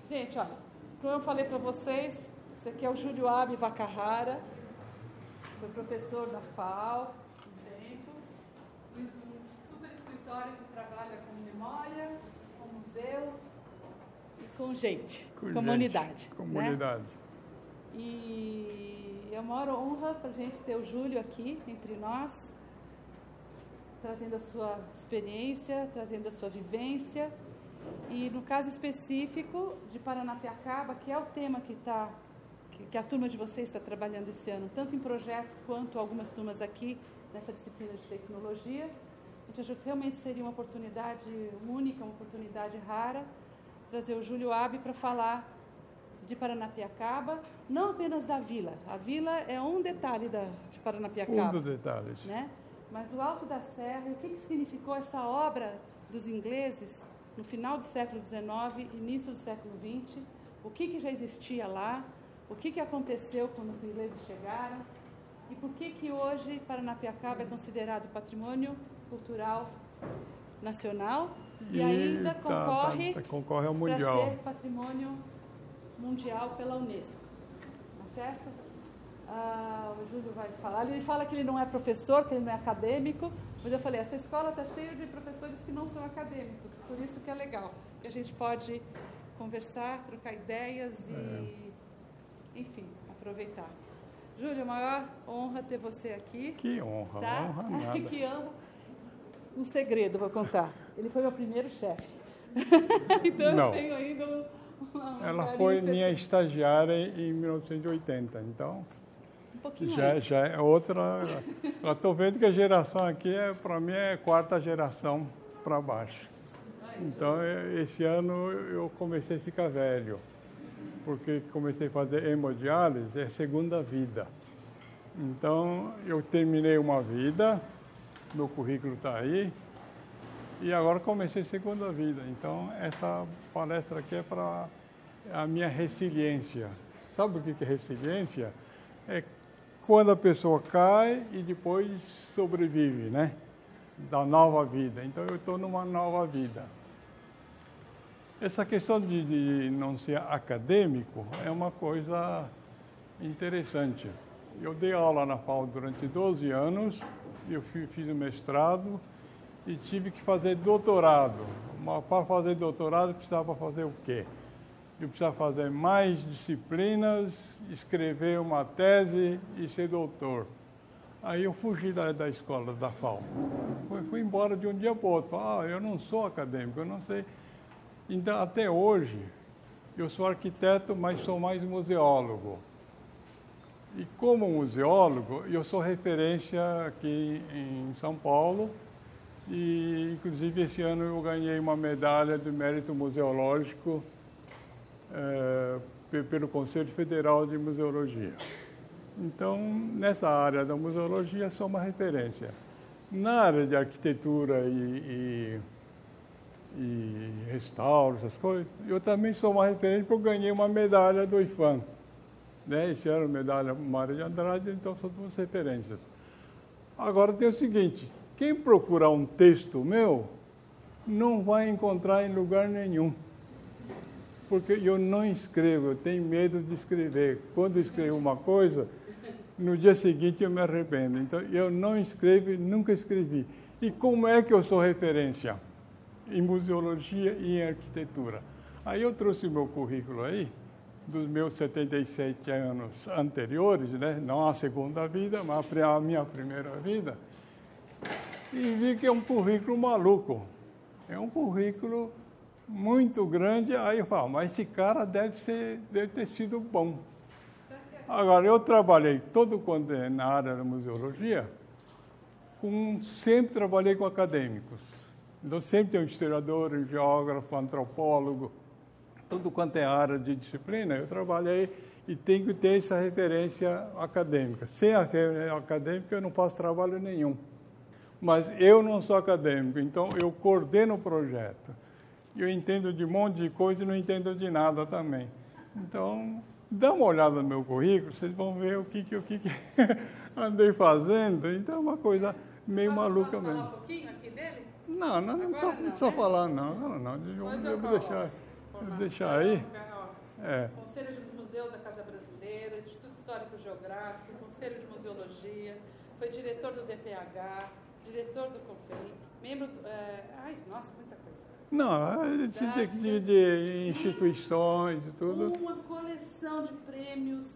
Gente, olha, como eu falei para vocês, esse aqui é o Júlio Abi Vakahara, foi professor da FAO um tempo, um super escritório que trabalha com memória, com museu e com gente, comunidade. Comunidade. Né? E é uma honra para a gente ter o Júlio aqui entre nós, trazendo a sua experiência, trazendo a sua vivência. E no caso específico de Paranapiacaba, que é o tema que a turma de vocês está trabalhando esse ano, tanto em projeto quanto algumas turmas aqui nessa disciplina de tecnologia, a gente achou que realmente seria uma oportunidade única, uma oportunidade rara, trazer o Júlio Abi para falar de Paranapiacaba, não apenas da vila. A vila é um detalhe de Paranapiacaba. Um dos detalhes. Né? Mas do Alto da Serra, e o que significou essa obra dos ingleses no final do século XIX, início do século XX, o que já existia lá, o que aconteceu quando os ingleses chegaram, e por que hoje Paranapiacaba é considerado patrimônio cultural nacional e ainda concorre ao mundial. Para ser patrimônio mundial pela Unesco. Tá certo? O Júlio vai falar. Ele fala que ele não é professor, que ele não é acadêmico, mas eu falei, essa escola está cheia de professores que não são acadêmicos, por isso que é legal, que a gente pode conversar, trocar ideias e, enfim, aproveitar. Júlio, maior honra ter você aqui. Que honra, tá? honra nada. Que honra. Um segredo, vou contar. Ele foi meu primeiro chefe. Então não. Eu tenho ainda Ela foi minha estagiária em 1980, então já é outra. Eu estou vendo que a geração aqui, para mim, é quarta geração para baixo. Então, esse ano eu comecei a ficar velho, porque comecei a fazer hemodiálise, é segunda vida. Então, eu terminei uma vida, meu currículo está aí, e agora comecei a segunda vida. Então, essa palestra aqui é para a minha resiliência. Sabe o que é resiliência? É quando a pessoa cai e depois sobrevive, né? Da nova vida. Então, eu estou numa nova vida. Essa questão de não ser acadêmico é uma coisa interessante. Eu dei aula na FAO durante 12 anos, eu fiz o mestrado e tive que fazer doutorado. Mas para fazer doutorado, precisava fazer o quê? Eu precisava fazer mais disciplinas, escrever uma tese e ser doutor. Aí eu fugi da escola da FAO. Fui embora de um dia para o outro. Eu não sou acadêmico, eu não sei. Então, até hoje, eu sou arquiteto, mas sou mais museólogo. E como museólogo, eu sou referência aqui em São Paulo. E, inclusive, esse ano eu ganhei uma medalha de mérito museológico pelo Conselho Federal de Museologia. Então, nessa área da museologia, sou uma referência. Na área de arquitetura e restauro, essas coisas, eu também sou uma referência porque eu ganhei uma medalha do IFAM. Né? Esse ano, medalha Mário de Andrade, então são duas referências. Agora tem o seguinte, quem procurar um texto meu, não vai encontrar em lugar nenhum. Porque eu não escrevo, eu tenho medo de escrever. Quando eu escrevo uma coisa, no dia seguinte eu me arrependo. Então, eu não escrevo, nunca escrevi. E como é que eu sou referência? Em museologia e em arquitetura. Aí eu trouxe o meu currículo aí, dos meus 77 anos anteriores, né? Não a segunda vida, mas a minha primeira vida, e vi que é um currículo maluco. É um currículo muito grande, aí eu falo, mas esse cara deve ter sido bom. Agora, eu trabalhei todo quanto é na área da museologia, sempre trabalhei com acadêmicos. Então, sempre tem um historiador, um geógrafo, um antropólogo, tudo quanto é área de disciplina, eu trabalhei e tenho que ter essa referência acadêmica. Sem a referência acadêmica, eu não faço trabalho nenhum. Mas eu não sou acadêmico, então eu coordeno o projeto. Eu entendo de um monte de coisa e não entendo de nada também. Então, dá uma olhada no meu currículo, vocês vão ver o que andei fazendo. Então, é uma coisa meio maluca mesmo. Posso falar um pouquinho aqui dele? Não precisa falar, não. Eu vou deixar aí. Conselho de Museu da Casa Brasileira, Instituto Histórico Geográfico, Conselho de Museologia, foi diretor do DPH, diretor do COFEI, membro do... nossa, muita coisa. Não, de instituições e tudo. Uma coleção de prêmios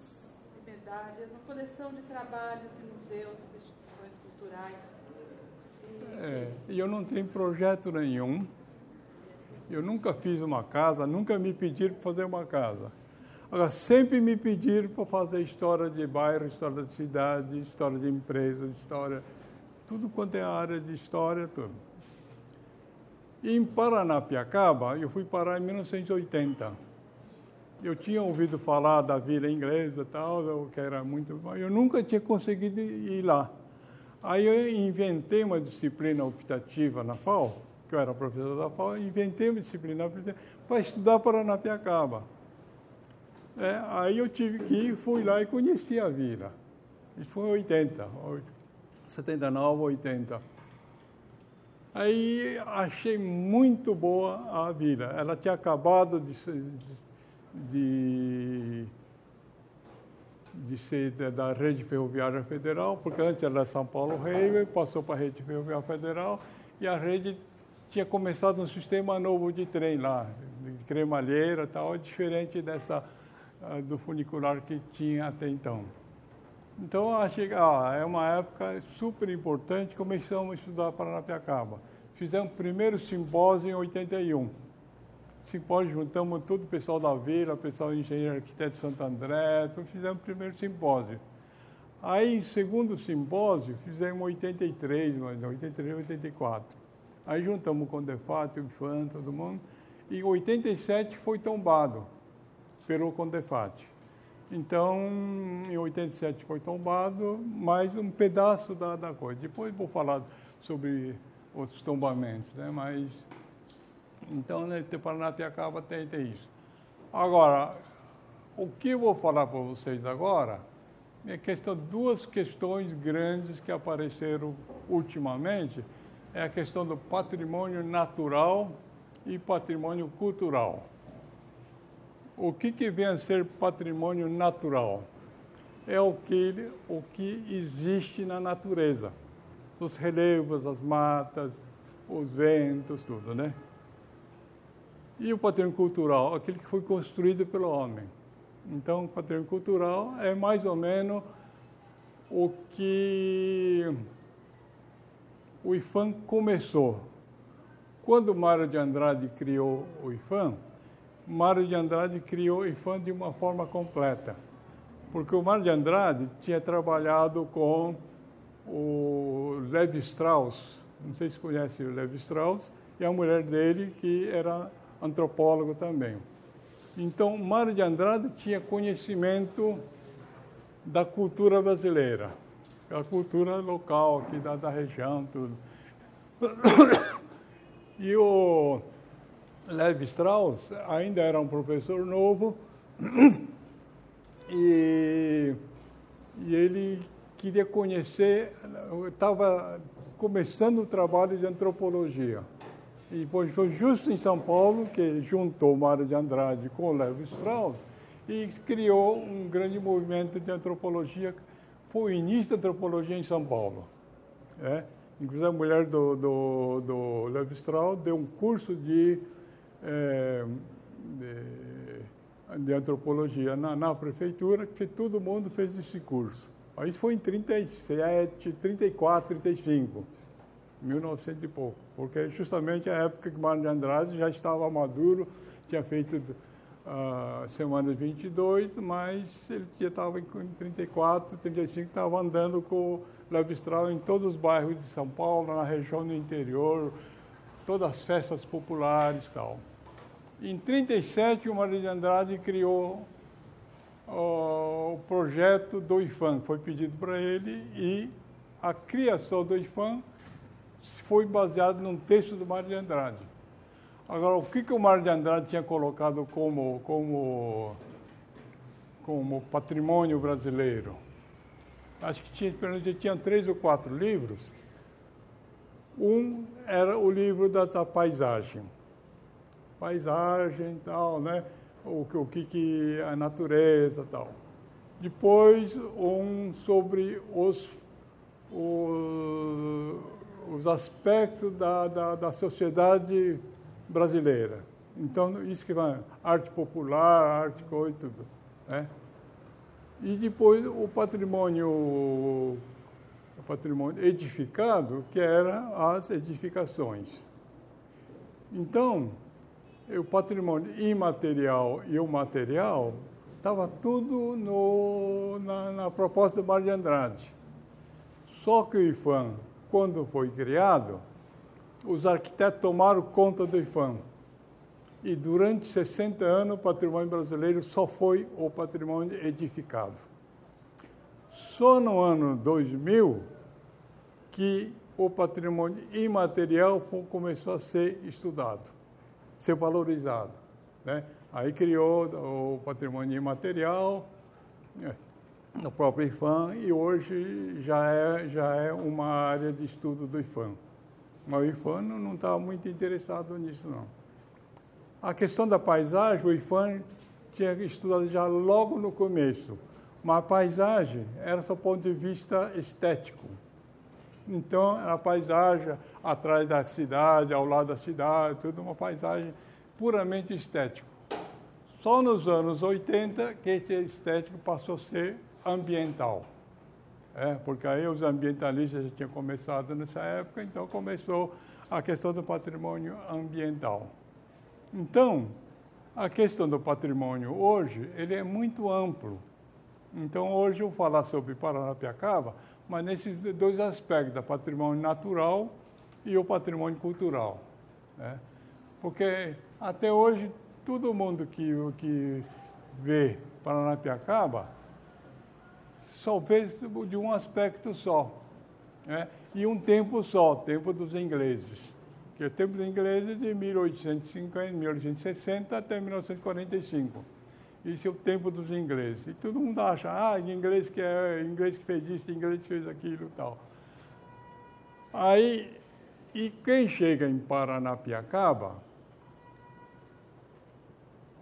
e medalhas, uma coleção de trabalhos em museus e instituições culturais. E eu não tenho projeto nenhum. Eu nunca fiz uma casa, nunca me pediram para fazer uma casa. Agora, sempre me pediram para fazer história de bairro, história de cidade, história de empresa, história... Tudo quanto é área de história, tudo. E em Paranapiacaba, eu fui parar em 1980. Eu tinha ouvido falar da Vila Inglesa e tal, que era muito... Eu nunca tinha conseguido ir lá. Aí eu inventei uma disciplina optativa na FAO, que eu era professor da FAO, inventei uma disciplina para estudar Paranapiacaba. Aí eu tive que ir, fui lá e conheci a vila. Isso foi em 80, 79, 80. Aí achei muito boa a vila. Ela tinha acabado de ser da Rede Ferroviária Federal, porque antes era São Paulo Railway, passou para a Rede Ferroviária Federal, e a rede tinha começado um sistema novo de trem lá, de cremalheira e tal, diferente do funicular que tinha até então. Então, eu achei que é uma época super importante, começamos a estudar Paranapiacaba. Fizemos o primeiro simpósio em 81. Simpósio, juntamos todo o pessoal da vila, o pessoal do engenheiro arquiteto de Santo André, então fizemos o primeiro simpósio. Aí, em segundo simpósio, fizemos em 83, 84. Aí juntamos o Condefat, o IFAM, todo mundo, e em 87 foi tombado pelo Condefat. Então, em 87 foi tombado, mais um pedaço da coisa. Depois vou falar sobre outros tombamentos, né? Mas, então, né, Paranapiacaba tem isso. Agora, o que eu vou falar para vocês agora é duas questões grandes que apareceram ultimamente, é a questão do patrimônio natural e patrimônio cultural. O que vem a ser patrimônio natural? É o que existe na natureza. Os relevos, as matas, os ventos, tudo, né? E o patrimônio cultural? Aquele que foi construído pelo homem. Então, o patrimônio cultural é mais ou menos o que o IFAM começou. Quando Mário de Andrade criou o IFAM, Mário de Andrade criou o IFAM de uma forma completa, porque o Mário de Andrade tinha trabalhado com o Levi Strauss, não sei se conhece o Levi Strauss, e a mulher dele, que era antropólogo também. Então, Mário de Andrade tinha conhecimento da cultura brasileira, a cultura local aqui da região, tudo. E o Levi Strauss ainda era um professor novo e ele queria conhecer, estava começando o trabalho de antropologia. E foi justo em São Paulo que juntou Mário de Andrade com o Levi Strauss e criou um grande movimento de antropologia. Foi o início da antropologia em São Paulo. Inclusive a mulher do Levi Strauss deu um curso de antropologia na prefeitura, que todo mundo fez esse curso. Isso foi em 37, 34, 35, 1900 e pouco, porque justamente a época que Mário de Andrade já estava maduro, tinha feito semana 22, mas ele já estava em 34, 35, estava andando com o Levi Strauss em todos os bairros de São Paulo, na região do interior, todas as festas populares e tal. Em 37, o Mário de Andrade criou o projeto do IFAM, foi pedido para ele, e a criação do IFAM foi baseada num texto do Mário de Andrade. Agora, o que o Mário de Andrade tinha colocado como patrimônio brasileiro? Acho que tinha 3 ou 4 livros. Um era o livro da paisagem. Paisagem e tal, né? o que a natureza e tal. Depois, um sobre os aspectos da sociedade brasileira. Então, isso que vai, arte popular, arte coisa e tudo. Né? E depois o patrimônio edificado, que eram as edificações. Então, o patrimônio imaterial e o material estava tudo na proposta do Mário de Andrade. Só que o IPHAM, quando foi criado, os arquitetos tomaram conta do IPHAM. E durante 60 anos o patrimônio brasileiro só foi o patrimônio edificado. Só no ano 2000 que o patrimônio imaterial começou a ser estudado, ser valorizado. Né? Aí criou o patrimônio imaterial, no próprio IPHAM, e hoje já é uma área de estudo do IPHAM. Mas o IPHAM não estava muito interessado nisso, não. A questão da paisagem, o IPHAM tinha estudado já logo no começo, mas a paisagem era do ponto de vista estético. Então, a paisagem atrás da cidade, ao lado da cidade, tudo uma paisagem puramente estética. Só nos anos 80 que esse estético passou a ser ambiental. Porque aí os ambientalistas já tinham começado nessa época, então começou a questão do patrimônio ambiental. Então, a questão do patrimônio hoje, ele é muito amplo. Então, hoje eu vou falar sobre Paranapiacaba, mas nesses dois aspectos, do patrimônio natural e o patrimônio cultural. Né? Porque até hoje, todo mundo que vê Paranapiacaba só vê de um aspecto só. Né? E um tempo só, o tempo dos ingleses. Que é o tempo dos ingleses de 1850, 1860 até 1945. Isso é o tempo dos ingleses. E todo mundo acha, inglês que fez isso, inglês que fez aquilo e tal. Aí, e quem chega em Paranapiacaba,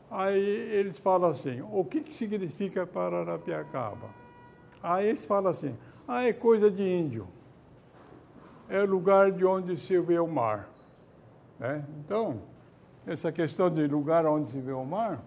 aí eles falam assim, o que significa Paranapiacaba? Aí eles falam assim, é coisa de índio. É o lugar de onde se vê o mar. Né? Então, essa questão de lugar onde se vê o mar,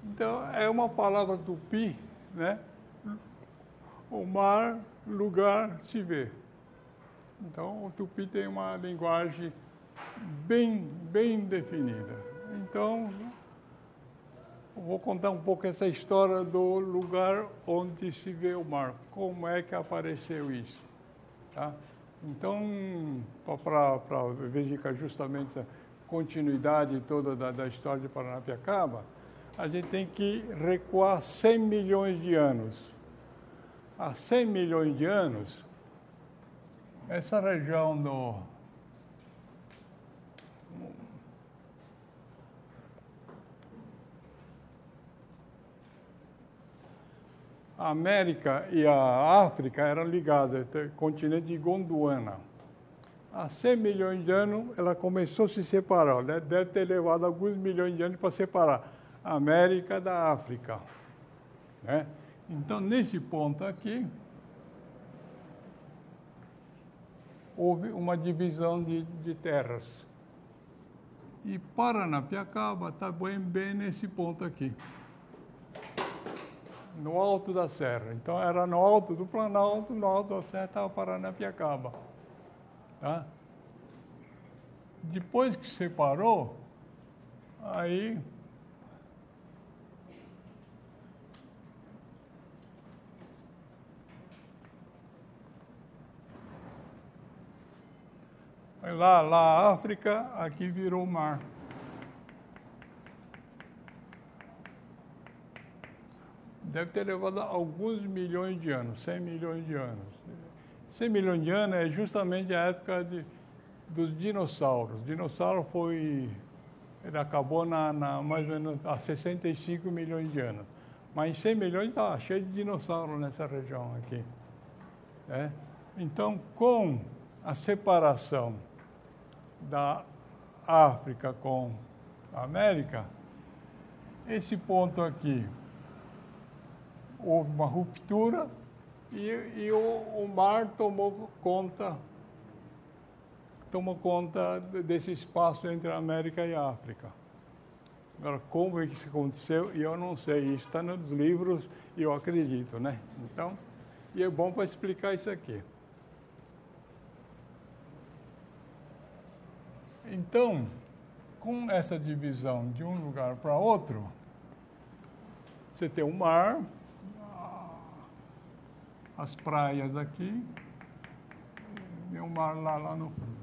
então, é uma palavra tupi, né? O mar, lugar, se vê. Então, o tupi tem uma linguagem bem definida. Então, eu vou contar um pouco essa história do lugar onde se vê o mar. Como é que apareceu isso? Tá? Então, para verificar justamente a continuidade toda da história de Paranapiacaba, a gente tem que recuar 100 milhões de anos. Há 100 milhões de anos, essa região do a América e a África eram ligadas, o continente de Gondwana. Há 100 milhões de anos, ela começou a se separar. Deve ter levado alguns milhões de anos para separar a América da África. Né? Então, nesse ponto aqui, houve uma divisão de terras. E Paranapiacaba está bem nesse ponto aqui, no alto da serra. Então, era no alto do Planalto, no alto da serra estava Paranapiacaba. Tá? Depois que separou, aí lá a África, aqui virou mar. Deve ter levado alguns milhões de anos, 100 milhões de anos. 100 milhões de anos é justamente a época dos dinossauros. O dinossauro ele acabou mais ou menos há 65 milhões de anos. Mas em 100 milhões está cheio de dinossauros nessa região aqui. Então, com a separação da África com a América, esse ponto aqui, houve uma ruptura e o mar tomou conta desse espaço entre a América e a África. Agora, como é que isso aconteceu? Eu não sei. Isso está nos livros e eu acredito, né? Então, e é bom para explicar isso aqui. Então, com essa divisão de um lugar para outro, você tem o mar, as praias aqui, e o mar lá no fundo.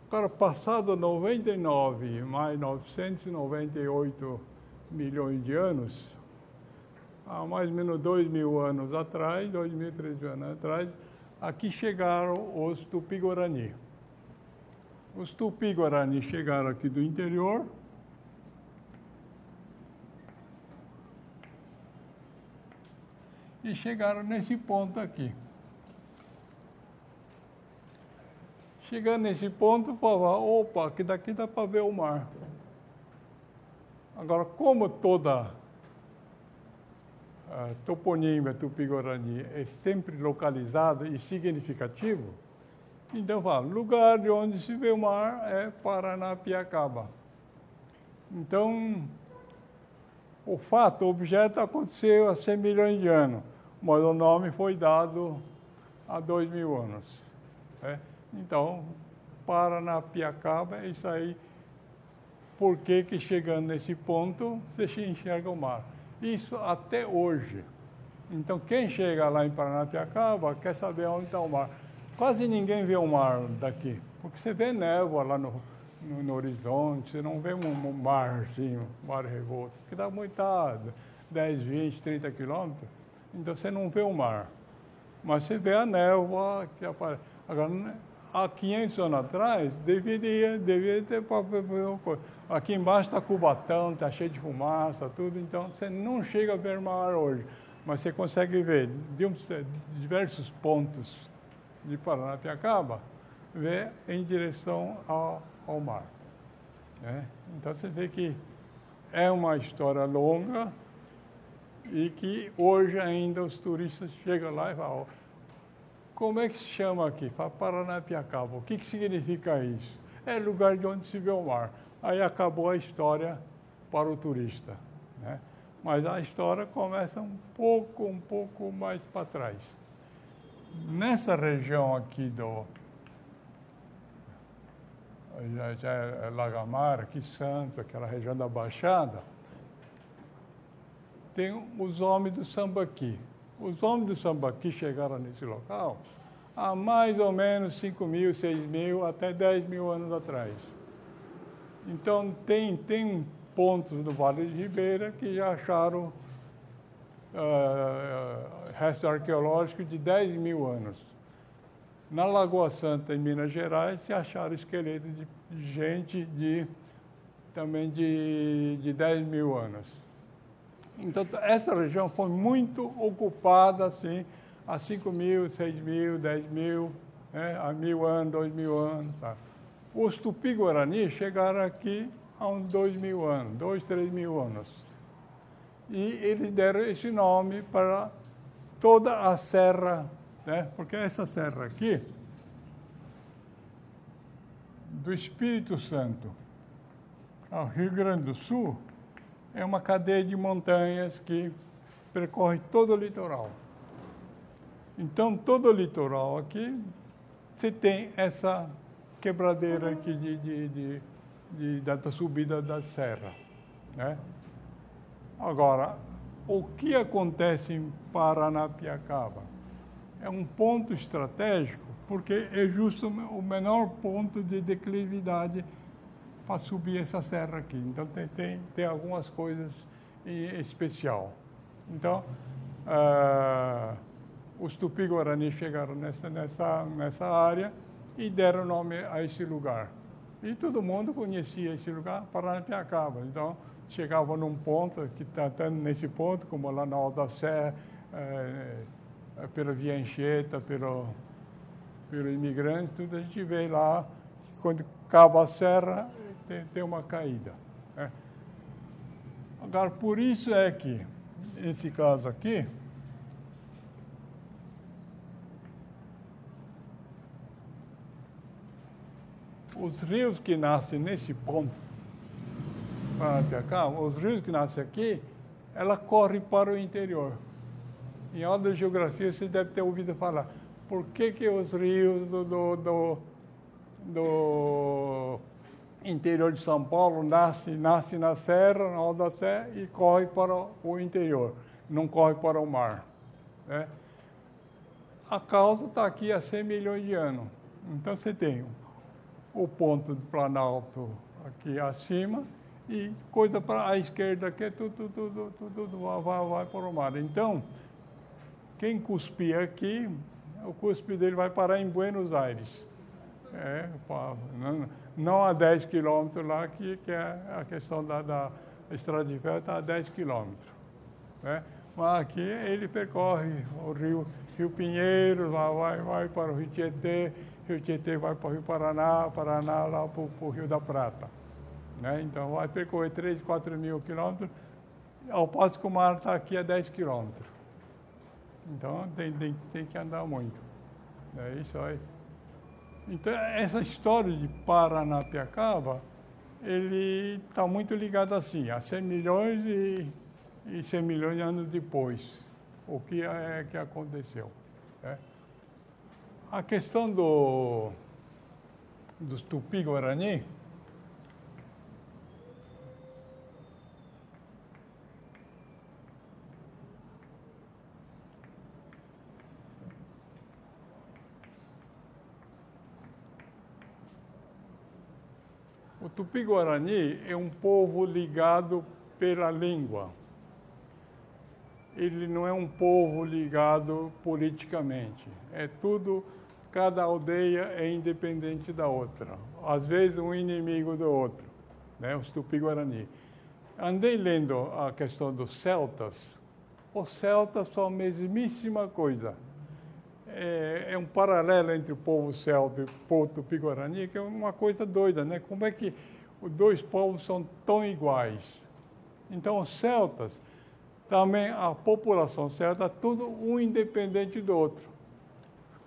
Agora, passado 99 mais 998 milhões de anos, há mais ou menos 2.000 anos atrás, 2.000, 3.000 anos atrás, aqui chegaram os Tupi-Guarani. Os Tupi-Guarani chegaram aqui do interior, e chegaram nesse ponto aqui. Chegando nesse ponto, falavam, opa, que daqui dá para ver o mar. Agora, como toda a toponímia Tupi-Guarani é sempre localizada e significativo, então fala, lugar de onde se vê o mar é Paranapiacaba. Então, o objeto aconteceu há 100 milhões de anos, mas o nome foi dado há 2.000 anos. Então, Paranapiacaba é isso aí. Por que chegando nesse ponto, você enxerga o mar? Isso até hoje. Então, quem chega lá em Paranapiacaba quer saber onde está o mar. Quase ninguém vê o mar daqui, porque você vê névoa lá no horizonte, você não vê um mar assim, um mar revolto, porque dá muita 10, 20, 30 quilômetros, então você não vê o mar. Mas você vê a névoa que aparece. Agora, há 500 anos atrás, deveria ter para ver uma coisa. Aqui embaixo está Cubatão, está cheio de fumaça, tudo, então você não chega a ver mar hoje, mas você consegue ver de diversos pontos de Paranapiacaba, ver em direção ao mar. Então você vê que é uma história longa e que hoje ainda os turistas chegam lá e falam, como é que se chama aqui? Fala Paranapiacaba. O que significa isso? É lugar de onde se vê o mar. Aí acabou a história para o turista. Mas a história começa um pouco mais para trás. Nessa região aqui já é Lagamar, aqui Santos, aquela região da Baixada, tem os homens do Sambaqui. Os homens do Sambaqui chegaram nesse local há mais ou menos 5.000, 6.000, até 10.000 anos atrás. Então, tem pontos no Vale de Ribeira que já acharam resto arqueológico de 10.000 anos. Na Lagoa Santa, em Minas Gerais, se acharam esqueletos de gente também de 10.000 anos. Então, essa região foi muito ocupada, assim, há 5.000, 6.000, 10.000, há 1.000 anos, 2.000 anos. Tá? Os Tupi-Guarani chegaram aqui há uns 2.000 anos, 2.000, 3.000 anos. E eles deram esse nome para toda a serra, porque essa serra aqui, do Espírito Santo ao Rio Grande do Sul, é uma cadeia de montanhas que percorre todo o litoral. Então, todo o litoral aqui, você tem essa quebradeira aqui da subida da serra. Agora, o que acontece em Paranapiacaba? É um ponto estratégico porque é justo o menor ponto de declividade para subir essa serra aqui. Então, tem algumas coisas em especial. Então, os Tupi-Guarani chegaram nessa área e deram nome a esse lugar. E todo mundo conhecia esse lugar, Paranapiacaba. Então, chegava num ponto, que está nesse ponto, como lá na Alta Sé, pela Via Anchieta, pelo imigrante, tudo a gente vê lá, quando cava a serra, tem uma caída. Né? Agora, por isso é que, esse caso aqui, os rios que nascem nesse ponto, os rios que nascem aqui, ela corre para o interior. Em aula de geografia, você deve ter ouvido falar. Por que os rios do interior de São Paulo nascem na serra, na Alta Sé, e corre para o interior, não corre para o mar? Né? A causa está aqui há 100 milhões de anos. Então, você tem o ponto do Planalto aqui acima e coisa para a esquerda que é tudo vai para o mar. Então, quem cuspir aqui, o cuspe dele vai parar em Buenos Aires. Não a 10 quilômetros lá, que é a questão da estrada de ferro, está a 10 quilômetros. Né? Mas aqui ele percorre o Rio Pinheiros, vai para o Rio Tietê, Rio Tietê vai para o Rio Paraná, Paraná lá para o Rio da Prata. Né? Então vai percorrer 3, 4 mil quilômetros, ao passo que o mar está aqui a 10 quilômetros. Então tem que andar muito. É isso aí. Então essa história de Paranapiacaba, ele está muito ligado assim, a 100 milhões e 100 milhões de anos depois. O que é que aconteceu? Né? A questão dos Tupi-Guarani, o Tupi-Guarani é um povo ligado pela língua. Ele não é um povo ligado politicamente. É tudo, cada aldeia é independente da outra. Às vezes um inimigo do outro, né? Os Tupi-Guarani. Andei lendo a questão dos celtas. Os celtas são a mesmíssima coisa. É um paralelo entre o povo celta e o povo Tupi-Guarani, que é uma coisa doida, né? Como é que os dois povos são tão iguais? Então, os celtas, também a população celta, tudo um independente do outro.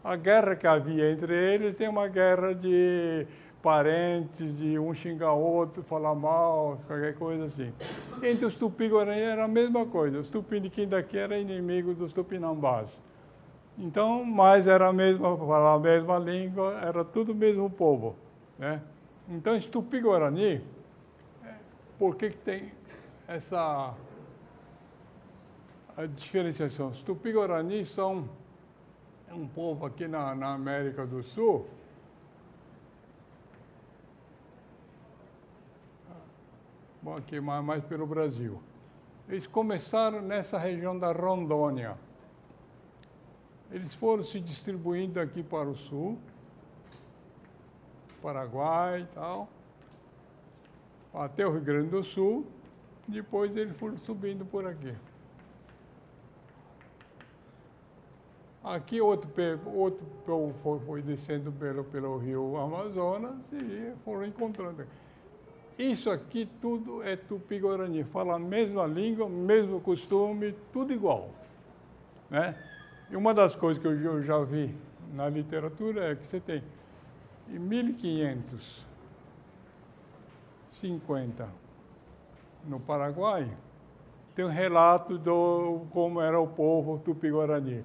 A guerra que havia entre eles é uma guerra de parentes, de um xingar o outro, falar mal, qualquer coisa assim. Entre os Tupi-Guarani era a mesma coisa. Os Tupiniquim daqui eram inimigos dos Tupinambás. Então, mas era a mesma língua, era tudo o mesmo povo. Né? Então, esse Tupi-Guarani, por que tem essa a diferenciação? Os Tupi-Guarani são um povo aqui na América do Sul, bom, aqui mais pelo Brasil. Eles começaram nessa região da Rondônia. Eles foram se distribuindo aqui para o sul, Paraguai e tal, até o Rio Grande do Sul, depois eles foram subindo por aqui. Aqui outro povo foi descendo pelo rio Amazonas e foram encontrando. Isso aqui tudo é Tupi-Guarani, fala a mesma língua, mesmo costume, tudo igual. Né? E uma das coisas que eu já vi na literatura é que você tem em 1550 no Paraguai, tem um relato do como era o povo Tupi-Guarani.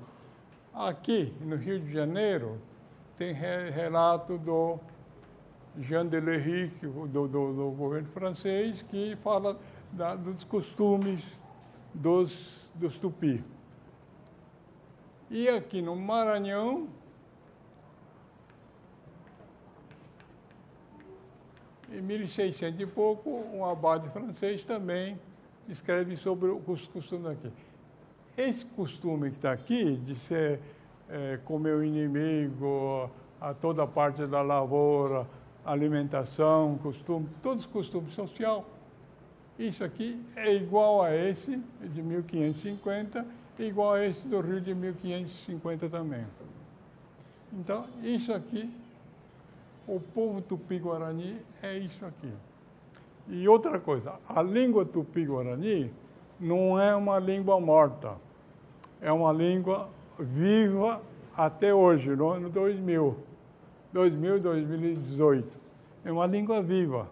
Aqui, no Rio de Janeiro, tem relato do Jean Delery, do governo francês, que fala dos costumes dos Tupi. E aqui no Maranhão, Em 1600 e pouco, um abade francês também escreve sobre os costumes aqui. Esse costume que está aqui, de ser comer o inimigo, a toda parte da lavoura, alimentação, costume, todos os costumes sociais, isso aqui é igual a esse de 1550, igual a esse do Rio de 1550 também. Então, isso aqui, o povo tupi-guarani é isso aqui. E outra coisa, a língua tupi-guarani não é uma língua morta, é uma língua viva até hoje, no ano 2018. É uma língua viva.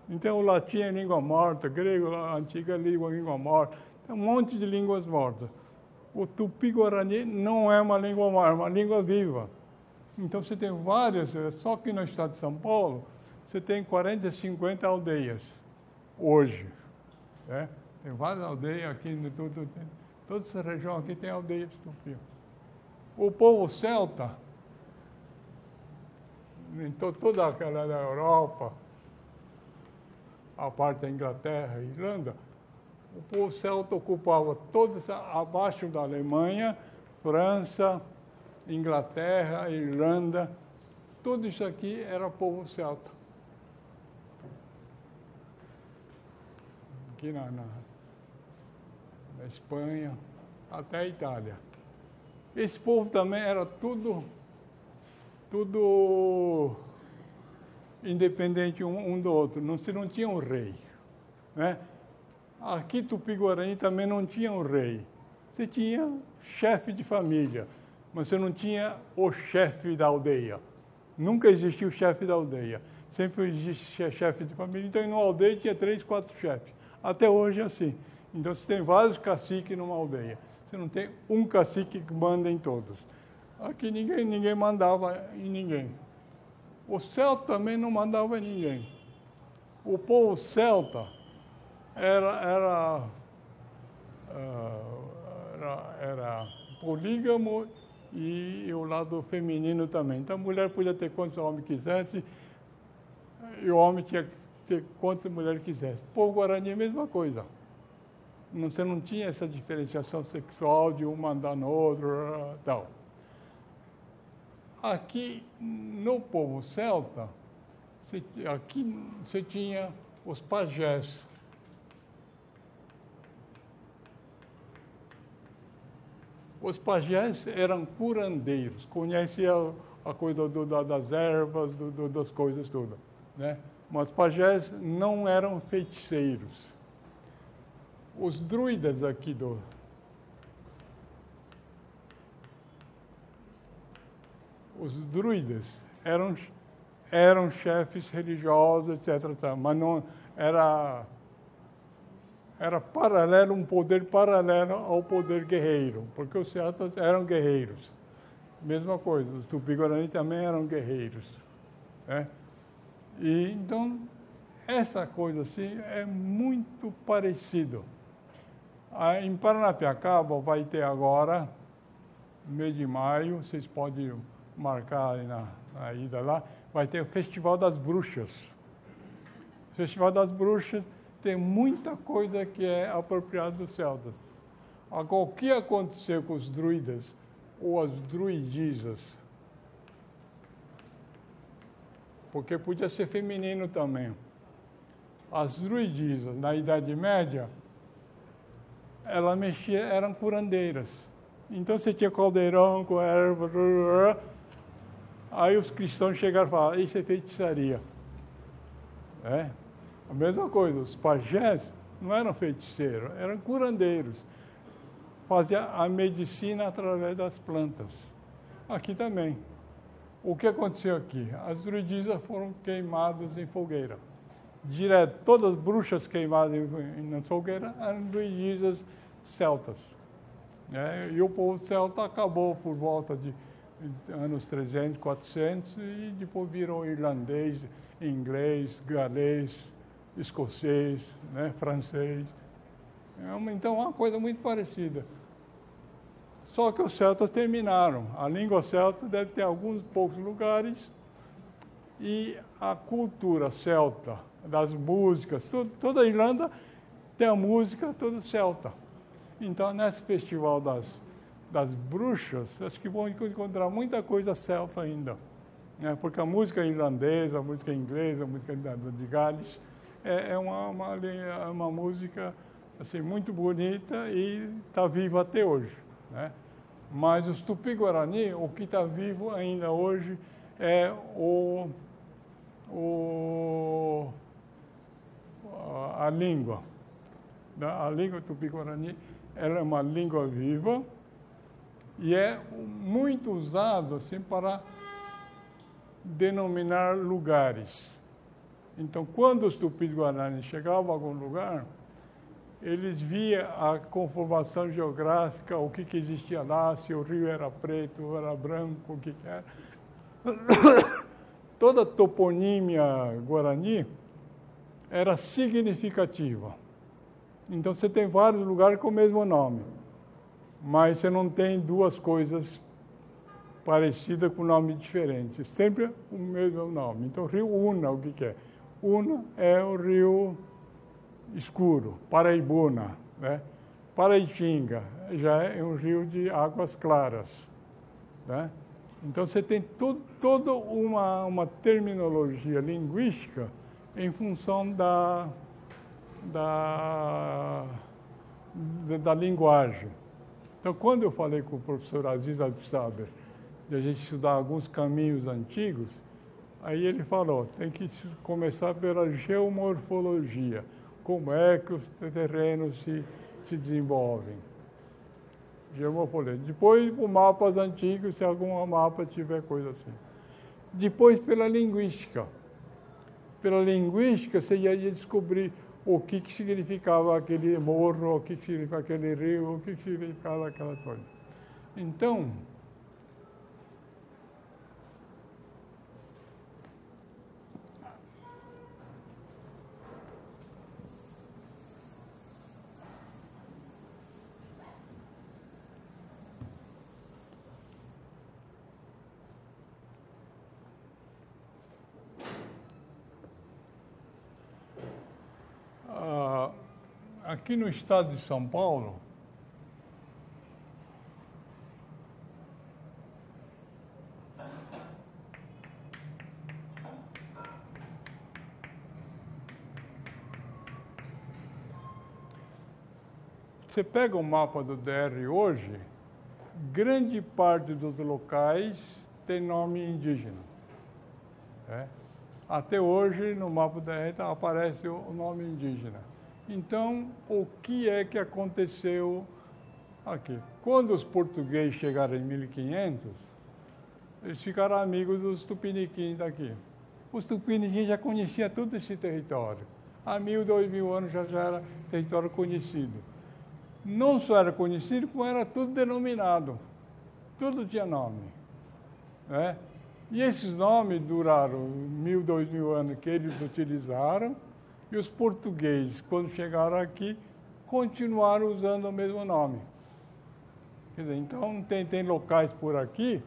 Então, o latim é língua morta, grego, a antiga língua morta, tem um monte de línguas mortas. O tupi-guarani não é uma língua morta, é uma língua viva. Então, você tem várias, só que no estado de São Paulo, você tem 40, 50 aldeias, hoje. Né? Tem várias aldeias aqui, toda essa região aqui tem aldeias tupi. O povo celta, em toda aquela da Europa, a parte da Inglaterra e Irlanda, o povo celta ocupava toda abaixo da Alemanha, França, Inglaterra, Irlanda, tudo isso aqui era povo celta. Aqui na Espanha, até a Itália. Esse povo também era tudo independente um do outro, você não tinha um rei. Né? Aqui, Tupi-Guarani também não tinha um rei. Você tinha chefe de família, mas você não tinha o chefe da aldeia. Nunca existiu o chefe da aldeia. Sempre existe chefe de família. Então, numa aldeia tinha 3, 4 chefes. Até hoje é assim. Então, você tem vários caciques numa aldeia. Você não tem um cacique que manda em todos. Aqui ninguém mandava em ninguém. O celta também não mandava em ninguém. O povo celta era polígamo e o lado feminino também. Então, a mulher podia ter quantos homens quisesse e o homem tinha que ter quantas mulheres quisesse. O povo guarani é a mesma coisa. Você não tinha essa diferenciação sexual de um mandar no outro, tal. Aqui, no povo celta, aqui você tinha os pajés. Os pajés eram curandeiros, conheciam a coisa das ervas, das coisas todas. Né? Mas pajés não eram feiticeiros. Os druidas aqui os druidas eram chefes religiosos, etc. Mas não era paralelo, um poder paralelo ao poder guerreiro, porque os celtas eram guerreiros. Mesma coisa, os Tupi-Guarani também eram guerreiros. Né? E então, essa coisa assim é muito parecido. Em Paranapiacaba vai ter agora, no mês de maio, vocês podem marcar na ida lá, vai ter o Festival das Bruxas. O Festival das Bruxas tem muita coisa que é apropriada dos celtas. Agora, o que aconteceu com os druidas ou as druidisas? Porque podia ser feminino também. As druidisas, na Idade Média, ela eram curandeiras. Então você tinha caldeirão com erva. Aí os cristãos chegaram e falaram, isso é feitiçaria. É? A mesma coisa, os pajés não eram feiticeiros, eram curandeiros. Faziam a medicina através das plantas. Aqui também. O que aconteceu aqui? As druidisas foram queimadas em fogueira. Direto, todas as bruxas queimadas na fogueira eram druidisas celtas. E o povo celta acabou por volta de anos 300, 400, e depois virou irlandês, inglês, galês, escocês, né, francês. Então, é uma coisa muito parecida. Só que os celtas terminaram. A língua celta deve ter alguns poucos lugares e a cultura celta, das músicas, toda a Irlanda tem a música toda celta. Então, nesse festival das bruxas, acho que vão encontrar muita coisa celta ainda, né? Porque a música irlandesa, a música inglesa, a música de Gales, é uma música assim, muito bonita e está viva até hoje, né? Mas os Tupi-Guarani, o que está vivo ainda hoje é a língua. A língua Tupi-Guarani, ela é uma língua viva e é muito usado assim, para denominar lugares. Então, quando os Tupis-Guarani chegavam a algum lugar, eles viam a conformação geográfica, o que existia lá, se o rio era preto, era branco, o que era. Toda a toponímia guarani era significativa. Então, você tem vários lugares com o mesmo nome, mas você não tem duas coisas parecidas com nome diferente. Sempre o mesmo nome. Então, Rio Una, o que é? Una é o rio escuro, Paraibuna, né? Paraitinga já é um rio de águas claras, né? Então, você tem toda uma terminologia linguística em função da linguagem. Então, quando eu falei com o professor Aziz Absaber de a gente estudar alguns caminhos antigos, aí ele falou, tem que começar pela geomorfologia, como é que os terrenos se desenvolvem. Geomorfologia. Depois, por mapas antigos, se algum mapa tiver coisa assim. Depois, pela linguística. Pela linguística, você ia descobrir o que significava aquele morro, o que significava aquele rio, o que significava aquela coisa. Então, aqui no estado de São Paulo, você pega o mapa do DR hoje, grande parte dos locais tem nome indígena, né? Até hoje, no mapa do DR aparece o nome indígena. Então, o que é que aconteceu aqui? Quando os portugueses chegaram em 1500, eles ficaram amigos dos tupiniquins daqui. Os tupiniquins já conheciam todo esse território. Há 1.000, 2.000 anos já era território conhecido. Não só era conhecido, como era tudo denominado. Tudo tinha nome, né? E esses nomes duraram 1.000, 2.000 anos que eles utilizaram, e os portugueses, quando chegaram aqui, continuaram usando o mesmo nome. Quer dizer, então, tem locais por aqui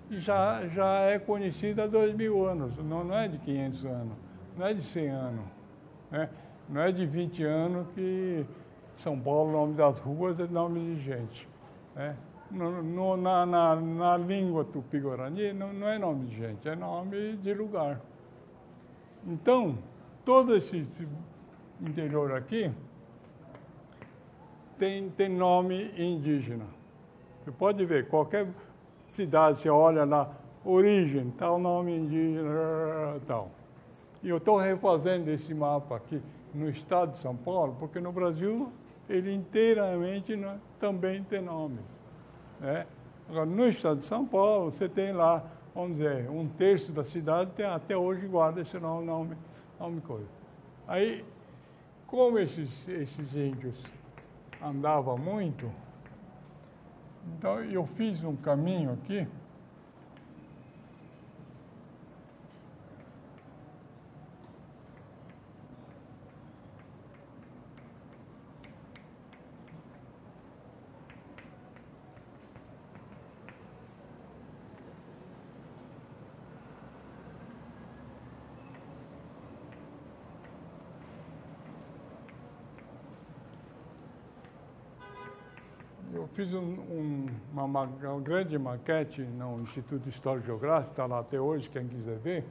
e já é conhecido há 2.000 anos, não é de 500 anos, não é de 100 anos, né? Não é de 20 anos que São Paulo, o nome das ruas é nome de gente, né? Na língua tupi-guarani não é nome de gente, é nome de lugar. Então, todo esse interior aqui tem nome indígena. Você pode ver, qualquer cidade, você olha lá, origem, tal nome indígena, tal. E eu estou refazendo esse mapa aqui no estado de São Paulo, porque no Brasil ele inteiramente também tem nome, né? Agora, no estado de São Paulo, você tem lá, vamos dizer, 1/3 da cidade até hoje guarda esse nome coisa. Aí, como esses índios andavam muito, então eu fiz um caminho aqui. eu fiz uma grande maquete no Instituto Histórico Geográfico, está lá até hoje, quem quiser ver.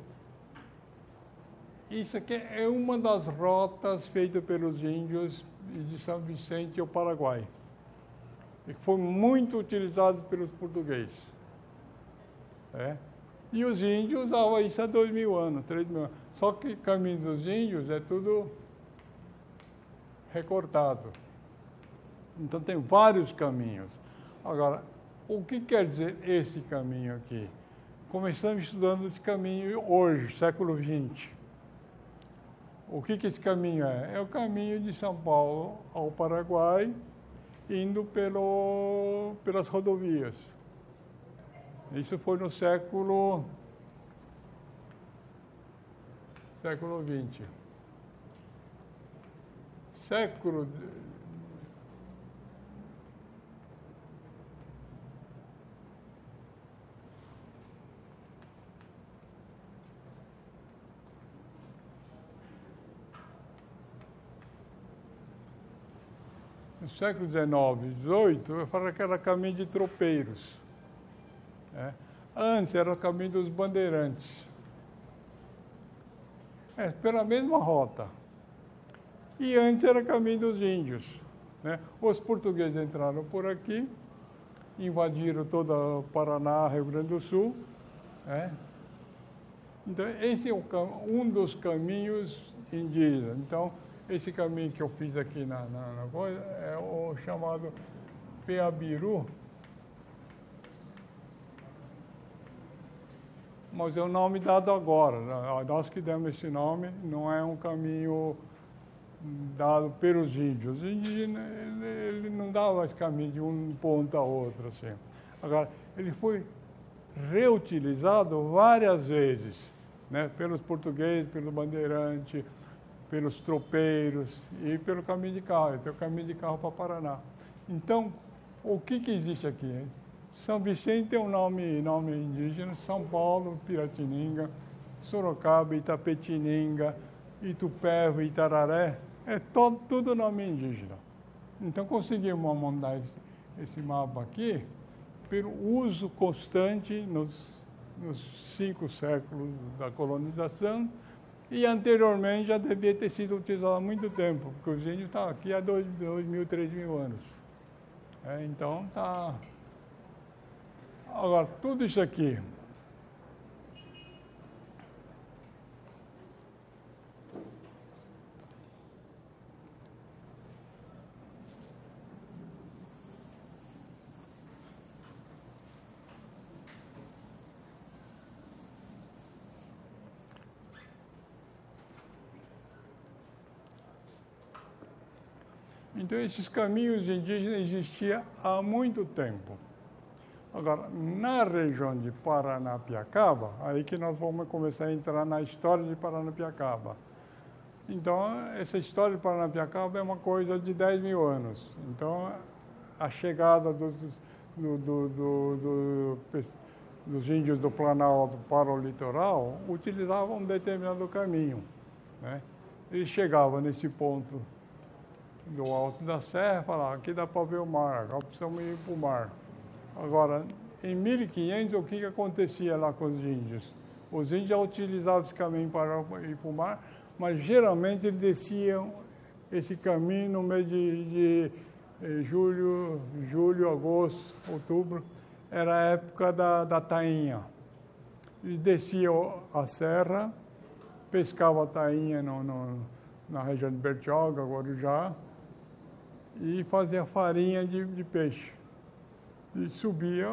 Isso aqui é uma das rotas feitas pelos índios de São Vicente ao Paraguai, e que foi muito utilizado pelos portugueses. E os índios usavam isso há 2.000 anos, 3.000 anos. Só que o caminho dos índios é tudo recortado. Então tem vários caminhos. Agora, o que quer dizer esse caminho aqui? Começamos estudando esse caminho hoje, século XX. O que esse caminho é? É o caminho de São Paulo ao Paraguai, indo pelas rodovias. Isso foi no século XX. No século XIX, XVIII, eu falo que era caminho de tropeiros. Antes era o caminho dos bandeirantes. Pela mesma rota. E antes era o caminho dos índios. Os portugueses entraram por aqui, invadiram todo o Paraná, Rio Grande do Sul. Então, esse é um dos caminhos indígenas. Então, esse caminho que eu fiz aqui na coisa é o chamado Peabiru. Mas é o nome dado agora. Nós que demos esse nome, não é um caminho dado pelos índios. Os indígenas, ele não dava esse caminho de um ponto a outro, assim. Agora, ele foi reutilizado várias vezes, pelos portugueses, pelo bandeirante, pelos tropeiros e pelo caminho de carro. Tem o caminho de carro para Paraná. Então, o que existe aqui? São Vicente tem um nome indígena, São Paulo, Piratininga, Sorocaba, Itapetininga, Itupeva, Itararé, tudo nome indígena. Então conseguimos montar esse mapa aqui pelo uso constante nos 5 séculos da colonização, e anteriormente já devia ter sido utilizado há muito tempo, porque os índios estão aqui há 2.000, 3.000 anos. Então está... Agora, tudo isso aqui então esses caminhos indígenas existiam há muito tempo. Agora, na região de Paranapiacaba, aí que nós vamos começar a entrar na história de Paranapiacaba. Então, essa história de Paranapiacaba é uma coisa de 10.000 anos. Então, a chegada dos índios do Planalto para o litoral utilizavam um determinado caminho. Eles chegavam nesse ponto do alto da serra e falavam, aqui dá para ver o mar, agora precisamos ir para o mar. Agora, em 1500, o que acontecia lá com os índios? Os índios já utilizavam esse caminho para ir para o mar, mas geralmente eles desciam esse caminho no mês de julho, agosto, outubro, era a época da tainha. Eles desciam a serra, pescavam a tainha na região de Bertioga, Guarujá, e faziam farinha de peixe. E subia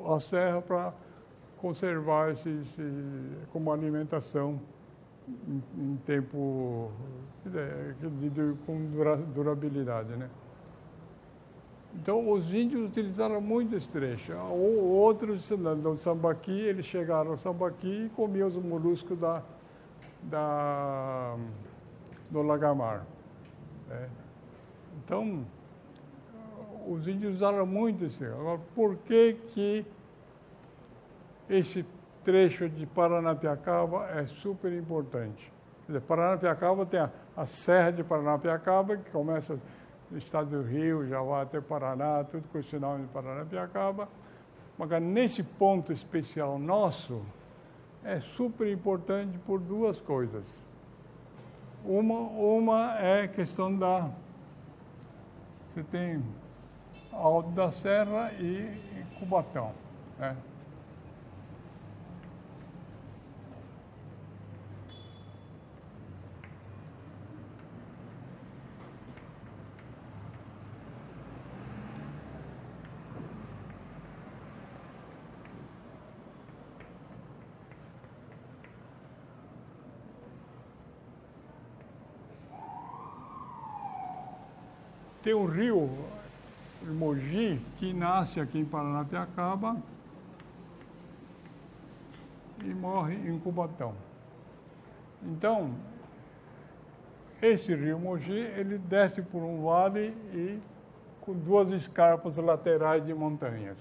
a serra para conservar como alimentação em tempo com durabilidade, Então, os índios utilizaram muito esse trecho. Outros, no Sambaqui, eles chegaram ao Sambaqui e comiam os moluscos do Lagamar. Então, os índios usaram muito isso. Agora, por que esse trecho de Paranapiacaba é super importante? Quer dizer, Paranapiacaba tem a Serra de Paranapiacaba, que começa do estado do Rio, já vai até Paraná, tudo com esse nome de Paranapiacaba. Mas nesse ponto especial nosso, é super importante por duas coisas. Uma é questão da... Você tem Alto da Serra e Cubatão, né? Tem um rio, o Mogi, que nasce aqui em Paranapiacaba e morre em Cubatão. Então, esse rio Mogi, ele desce por um vale e com duas escarpas laterais de montanhas.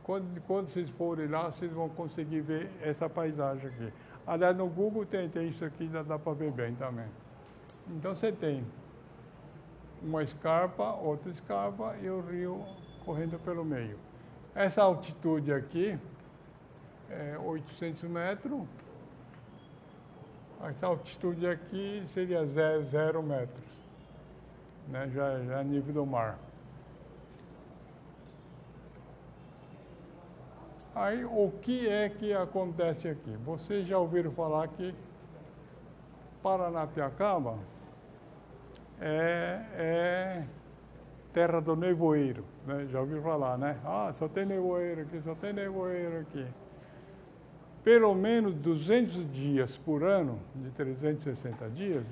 Quando vocês forem lá, vocês vão conseguir ver essa paisagem aqui. Aliás, no Google tem isso aqui, dá para ver bem também. Então, você tem uma escarpa, outra escarpa e o rio correndo pelo meio. Essa altitude aqui é 800 metros. Essa altitude aqui seria 0 metros, né? Já é nível do mar. Aí, o que é que acontece aqui? Vocês já ouviram falar que Paranapiacaba é terra do nevoeiro, né? Já ouviu falar, né? Ah, só tem nevoeiro aqui, só tem nevoeiro aqui. Pelo menos 200 dias por ano, de 360 dias,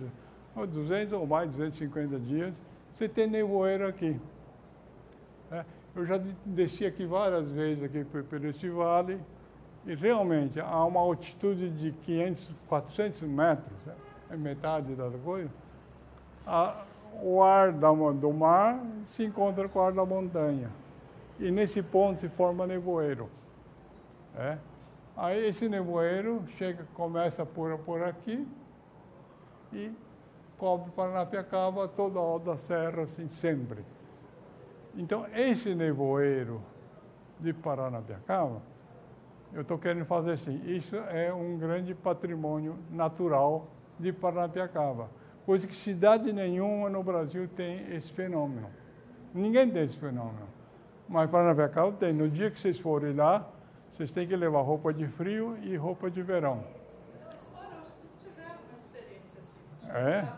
ou 200 ou mais, 250 dias, você tem nevoeiro aqui. Né? Eu já desci aqui várias vezes aqui por esse vale e realmente há uma altitude de 500, 400 metros, é metade da coisa. O ar do mar se encontra com o ar da montanha. E nesse ponto se forma nevoeiro. É? Aí esse nevoeiro começa por aqui e cobre Paranapiacaba, toda a Alta da Serra, assim, sempre. Então, esse nevoeiro de Paranapiacaba, eu estou querendo fazer assim, isso é um grande patrimônio natural de Paranapiacaba. Coisa que cidade nenhuma no Brasil tem esse fenômeno. Ninguém tem esse fenômeno. Mas Paranapiacaba tem. No dia que vocês forem lá, vocês têm que levar roupa de frio e roupa de verão. Eles foram, acho que eles tiveram uma experiência assim. É?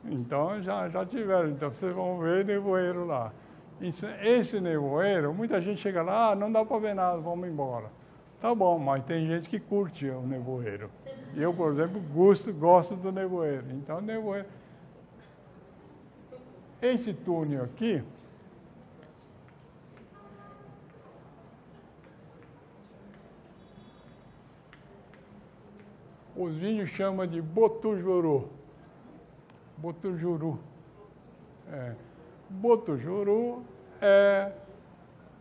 Então já tiveram. Então vocês vão ver nevoeiro lá. Esse nevoeiro, muita gente chega lá, não dá para ver nada, vamos embora. Tá bom, mas tem gente que curte o nevoeiro. Eu, por exemplo, gosto do nevoeiro. Então, nevoeiro. Esse túnel aqui, os índios chamam de Botujuru. Botujuru. Botujuru é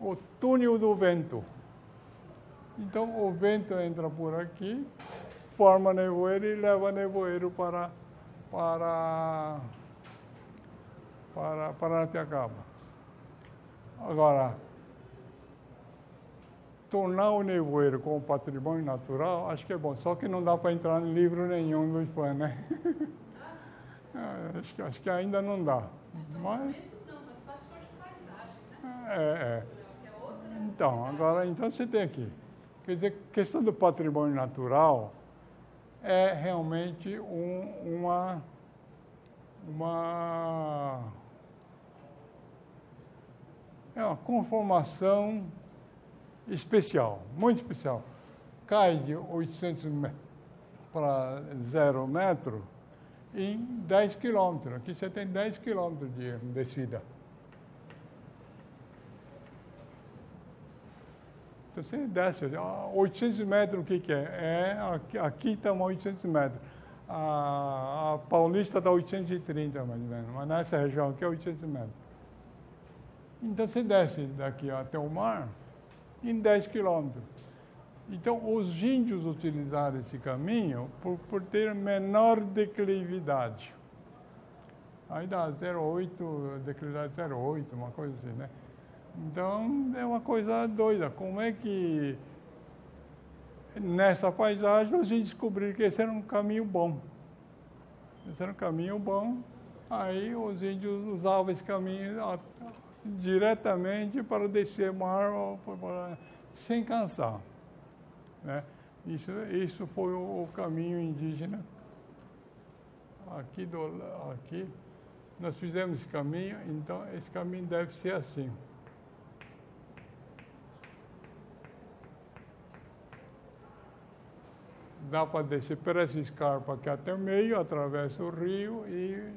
o túnel do vento. Então, o vento entra por aqui, forma nevoeiro e leva nevoeiro para Paranapiacaba. Agora, tornar o nevoeiro como patrimônio natural, acho que é bom. Só que não dá para entrar em livro nenhum do IFAM, né? Acho que ainda não dá. Mas Não, mas só se for de paisagem, né? Então você tem aqui. Quer dizer, questão do patrimônio natural é realmente uma conformação especial, muito especial. Cai de 800 metros para 0 metro em 10 quilômetros. Aqui você tem 10 quilômetros de descida. Então você desce, 800 metros o que é? Aqui está 800 metros. A Paulista está 830 mais ou menos, mas nessa região aqui é 800 metros. Então você desce daqui até o mar em 10 quilômetros. Então os índios utilizaram esse caminho por ter menor declividade. Aí dá 0,8, declividade 0,8, uma coisa assim, né? Então, é uma coisa doida. Como é que, nessa paisagem, a gente descobriu que esse era um caminho bom. Esse era um caminho bom. Aí, os índios usavam esse caminho diretamente para descer mar sem cansar, né? Isso foi o caminho indígena. Aqui, nós fizemos esse caminho, então esse caminho deve ser assim. Dá para descer por essa escarpa aqui até o meio, atravessa o rio e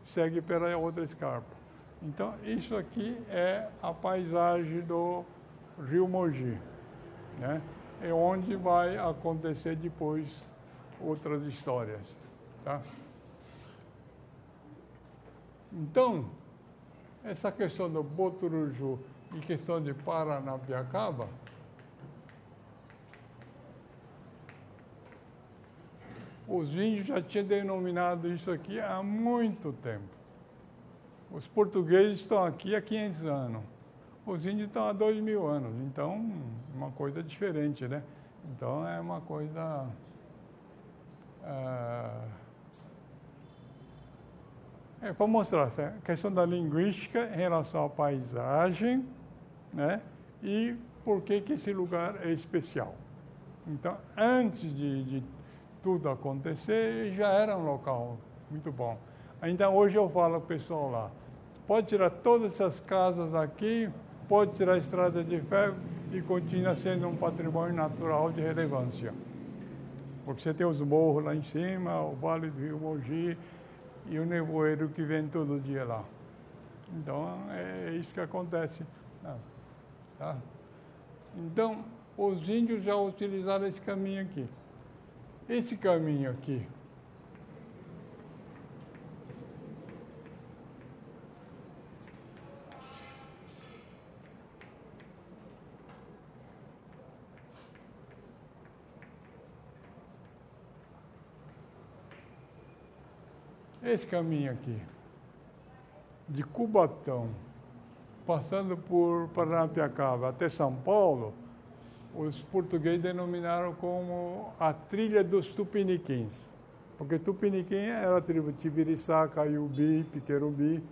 segue pela outra escarpa. Então, isso aqui é a paisagem do Rio Mogi, né? É onde vai acontecer depois outras histórias, tá? Então, essa questão do Boturuju e questão de Paranapiacaba, os índios já tinham denominado isso aqui há muito tempo. Os portugueses estão aqui há 500 anos. Os índios estão há 2.000 anos. Então, uma coisa diferente, né? Então, é uma coisa... É para mostrar a questão da linguística em relação à paisagem, né? E por que esse lugar é especial. Então, antes de tudo acontecer, já era um local muito bom. Ainda hoje eu falo ao pessoal lá, pode tirar todas essas casas aqui, pode tirar a estrada de ferro e continua sendo um patrimônio natural de relevância. Porque você tem os morros lá em cima, o Vale do Rio Mogi e o nevoeiro que vem todo dia lá. Então, é isso que acontece. Tá? Então, os índios já utilizaram esse caminho aqui. Esse caminho aqui, de Cubatão, passando por Paranapiacaba até São Paulo, os portugueses denominaram como a trilha dos Tupiniquins. Porque Tupiniquim era a tribo de Tibiriçá, Caiubi, Piquerubi,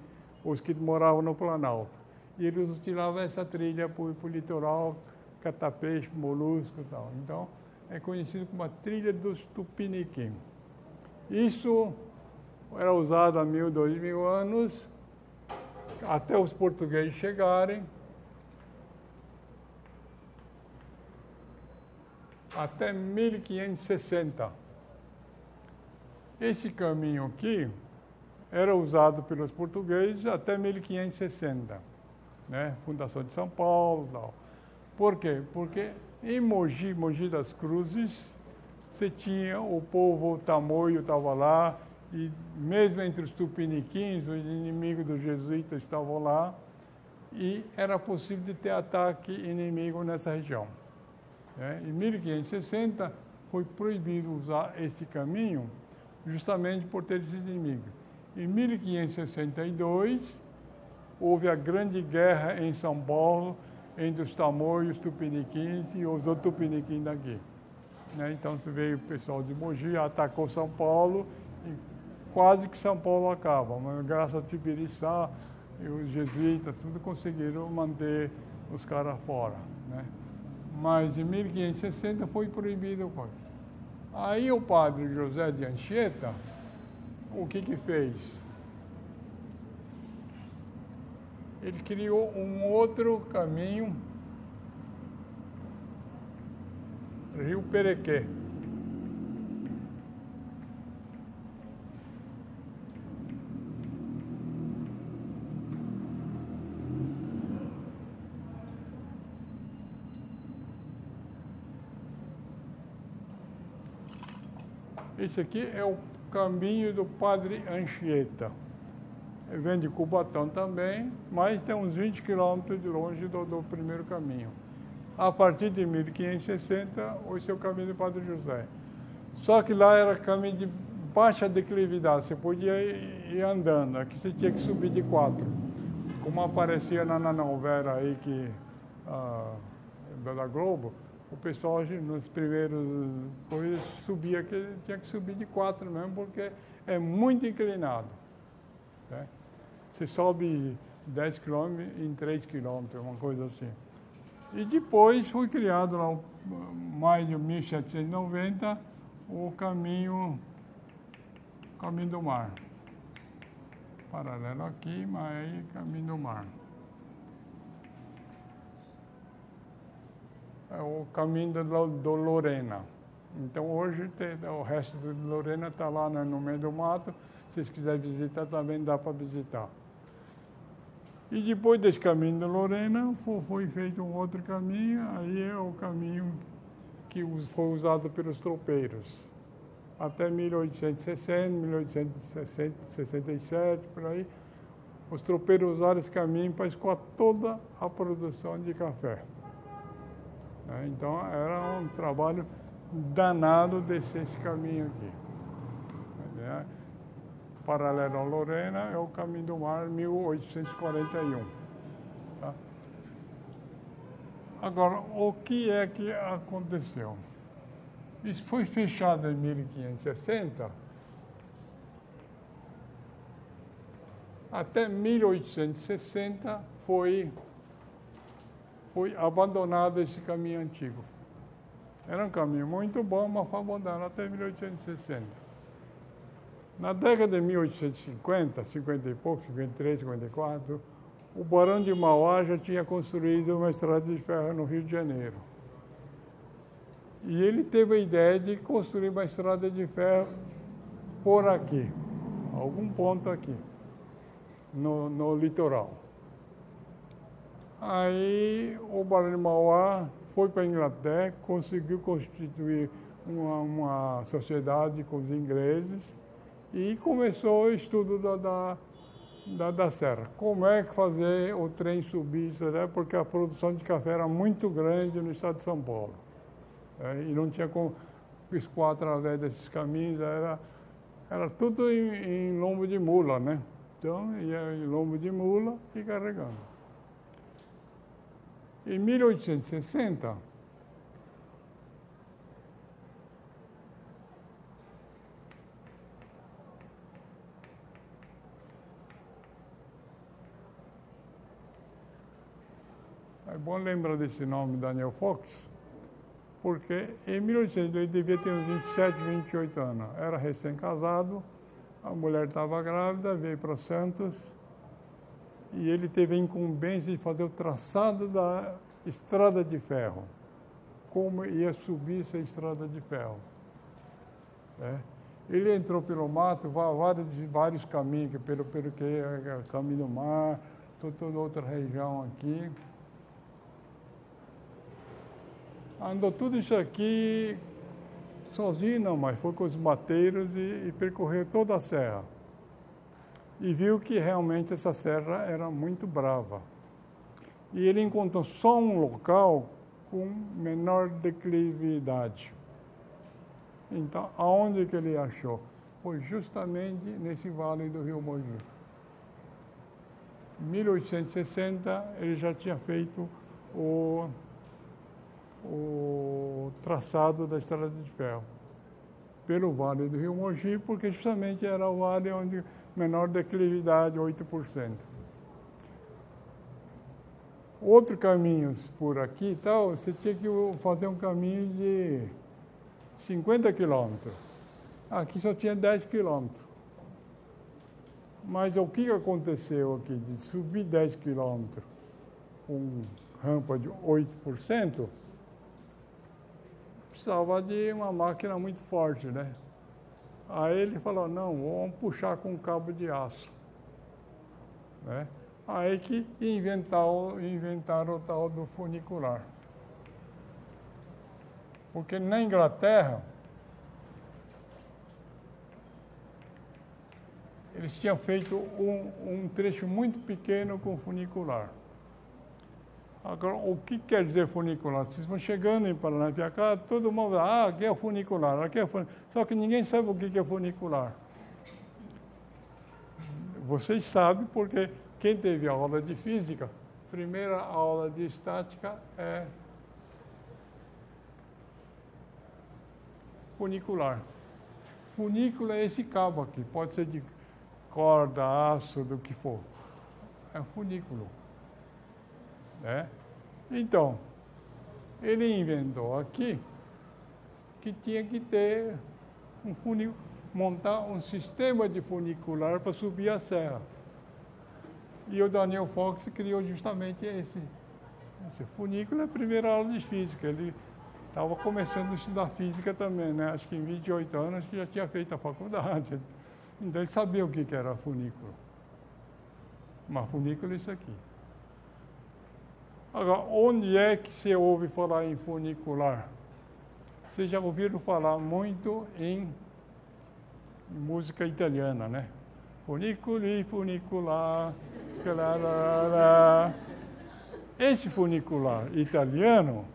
os que moravam no Planalto. E eles utilizavam essa trilha para o litoral, catar peixe, molusco e tal. Então, é conhecido como a trilha dos Tupiniquim. Isso era usado há 1.000, 2.000 anos, até os portugueses chegarem, até 1560. Esse caminho aqui era usado pelos portugueses até 1560, né? Fundação de São Paulo e tal. Por quê? Porque em Mogi das Cruzes, você tinha o povo tamoio estava lá, e mesmo entre os tupiniquins, os inimigos dos jesuítas estavam lá, e era possível de ter ataque inimigo nessa região. Em 1560 foi proibido usar esse caminho justamente por ter esses inimigos. Em 1562 houve a grande guerra em São Paulo entre os tamoios, tupiniquins e os outros tupiniquins daqui. Então veio o pessoal de Mogi, atacou São Paulo e quase que São Paulo acaba. Mas graças a Tibiriçá e os jesuítas, tudo conseguiram manter os caras fora, né? Mas em 1560 foi proibido. Aí o padre José de Anchieta, o que fez? Ele criou um outro caminho, Rio Perequê. Esse aqui é o caminho do padre Anchieta. Ele vem de Cubatão também, mas tem uns 20 quilômetros de longe do primeiro caminho. A partir de 1560, esse é o caminho do padre José. Só que lá era caminho baixa declividade, você podia ir andando, aqui você tinha que subir de 4. Como aparecia na novela aí da Globo, o pessoal nos primeiros coisas subia, que tinha que subir de 4 mesmo, porque é muito inclinado. Né? Você sobe 10 km em 3 km, uma coisa assim. E depois foi criado lá, mais de 1790, o caminho do mar. Paralelo aqui, mas aí caminho do mar. É o caminho do Lorena. Então hoje o resto do Lorena está lá no meio do mato. Se vocês quiserem visitar, também dá para visitar. E depois desse caminho do Lorena, foi feito um outro caminho, aí é o caminho que foi usado pelos tropeiros. Até 1860, 1867, por aí, os tropeiros usaram esse caminho para escoar toda a produção de café. Então, era um trabalho danado descer esse caminho aqui. Paralelo ao Lorena é o caminho do mar, 1841. Tá? Agora, o que é que aconteceu? Isso foi fechado em 1560. Até 1860 foi abandonado esse caminho antigo. Era um caminho muito bom, mas foi abandonado até 1860. Na década de 1850, 50 e pouco, 53, 54, o Barão de Mauá já tinha construído uma estrada de ferro no Rio de Janeiro. E ele teve a ideia de construir uma estrada de ferro por aqui, algum ponto aqui, no litoral. Aí o Barão de Mauá foi para a Inglaterra, conseguiu constituir uma sociedade com os ingleses e começou o estudo da serra. Como é que fazer o trem subir, né? Porque a produção de café era muito grande no estado de São Paulo. E não tinha como escoar através desses caminhos, era tudo em lombo de mula, né? Então, ia em lombo de mula e carregando. Em 1860, é bom lembrar desse nome, Daniel Fox, porque em 1880 ele devia ter uns 27, 28 anos. Era recém-casado, a mulher estava grávida, veio para Santos e ele teve a incumbência de fazer o traçado da estrada de ferro. Como ia subir essa estrada de ferro. Ele entrou pelo mato, vários caminhos, pelo que é caminho do mar, toda outra região aqui. Andou tudo isso aqui sozinho, não, mas foi com os mateiros e percorreu toda a serra. E viu que realmente essa serra era muito brava. E ele encontrou só um local com menor declividade. Então, aonde que ele achou? Foi justamente nesse vale do Rio Mogi. Em 1860, ele já tinha feito o traçado da estrada de ferro pelo Vale do Rio Mogi, porque justamente era o vale onde menor declividade, 8%. Outros caminhos por aqui e tal, você tinha que fazer um caminho de 50 quilômetros. Aqui só tinha 10 quilômetros. Mas o que aconteceu aqui? De subir 10 quilômetros com rampa de 8%, precisava de uma máquina muito forte, né? Aí ele falou, não, vamos puxar com cabo de aço. Né? Aí que inventaram o tal do funicular. Porque na Inglaterra, eles tinham feito um trecho muito pequeno com funicular. Agora, o que quer dizer funicular? Vocês vão chegando em Paranapiacá, todo mundo fala, aqui é funicular, aqui é funicular. Só que ninguém sabe o que é funicular. Vocês sabem porque quem teve aula de física, primeira aula de estática é funicular. Funículo é esse cabo aqui, pode ser de corda, aço, do que for. É funículo. Né? Então, ele inventou aqui que tinha que ter um funículo, montar um sistema de funicular para subir a serra. E o Daniel Fox criou justamente esse funículo, a primeira aula de física. Ele estava começando a estudar física também, né? Acho que em 28 anos que já tinha feito a faculdade. Então ele sabia o que era funículo. Mas funículo é isso aqui. Agora, onde é que se ouve falar em funicular? Vocês já ouviram falar muito em música italiana, né? Funiculi, funicular, esse funicular italiano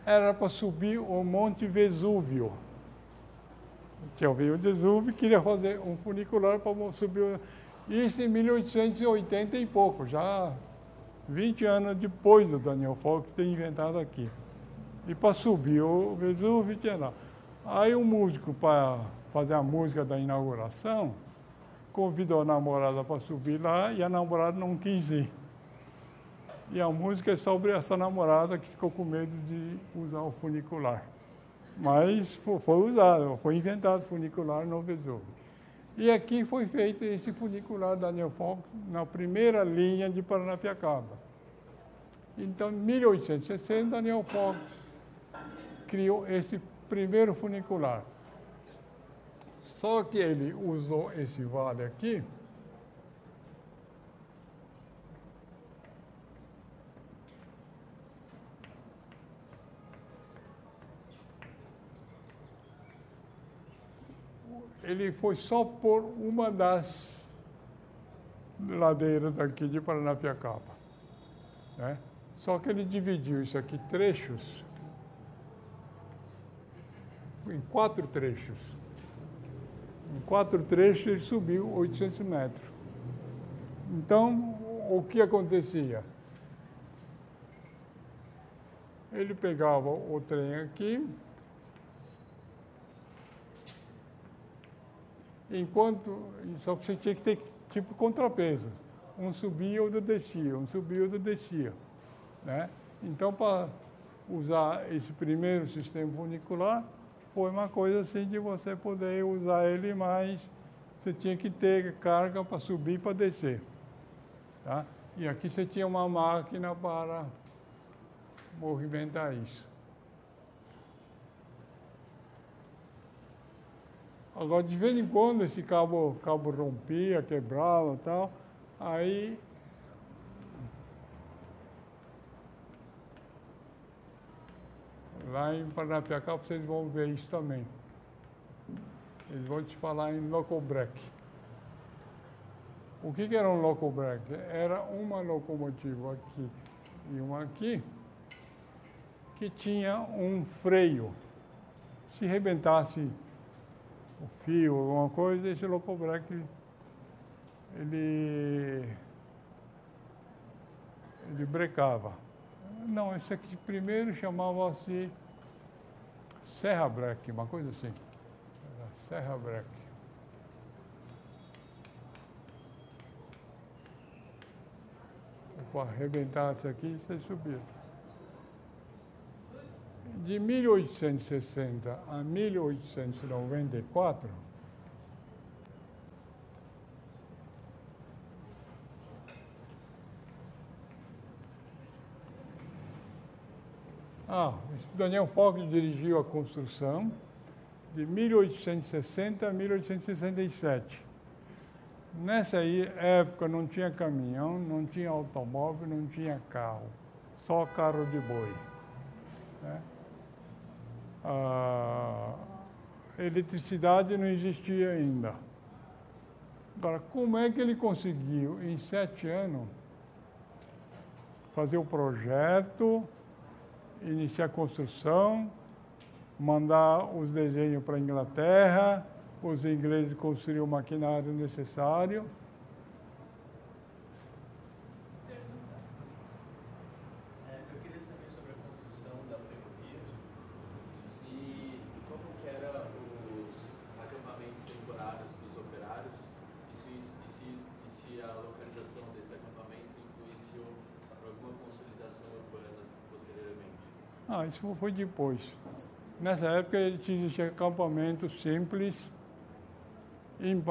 era para subir o Monte Vesúvio. Tinha ouvido o Vesúvio, queria fazer um funicular para subir. Isso em 1880 e pouco, já 20 anos depois do Daniel Fox ter inventado aqui. E para subir o Vesúvio tinha lá. Aí o músico, para fazer a música da inauguração, convidou a namorada para subir lá e a namorada não quis ir. E a música é sobre essa namorada que ficou com medo de usar o funicular. Mas foi usado, foi inventado funicular no Vesúvio. E aqui foi feito esse funicular Daniel Fox na primeira linha de Paranapiacaba. Então, em 1860, Daniel Fox criou esse primeiro funicular. Só que ele usou esse vale aqui ele foi só por uma das ladeiras aqui de Paranapiacaba, né? Só que ele dividiu isso aqui trechos, em 4 trechos. Em 4 trechos ele subiu 800 metros. Então, o que acontecia? Ele pegava o trem aqui, só que você tinha que ter tipo contrapeso. Um subia, outro descia, um subia, outro descia. Né? Então, para usar esse primeiro sistema funicular, foi uma coisa assim de você poder usar ele, mas você tinha que ter carga para subir e para descer. Tá? E aqui você tinha uma máquina para movimentar isso. Agora, de vez em quando, esse cabo rompia, quebrava e tal, aí lá em Paranapiacaba vocês vão ver isso também. Eles vão te falar em locobrec. O que era um locobrec? Era uma locomotiva aqui e uma aqui que tinha um freio. Se rebentasse o fio, alguma coisa, esse locobrec ele brecava. Não, esse aqui primeiro chamava-se serra-breque, uma coisa assim. Serra-breque. Para arrebentar isso aqui, você subia. De 1860 a 1894, Daniel Fox dirigiu a construção de 1860 a 1867. Nessa época não tinha caminhão, não tinha automóvel, não tinha carro, só carro de boi. Né? A eletricidade não existia ainda. Agora, como é que ele conseguiu, em 7 anos, fazer o projeto, iniciar a construção, mandar os desenhos para a Inglaterra, os ingleses construíram o maquinário necessário. Eu queria saber sobre a construção da ferrovia, como que eram os acampamentos temporários dos operários e se a localização desses acampamentos influenciou para alguma consolidação urbana posteriormente. Isso foi depois. Nessa época existia acampamento simples. Em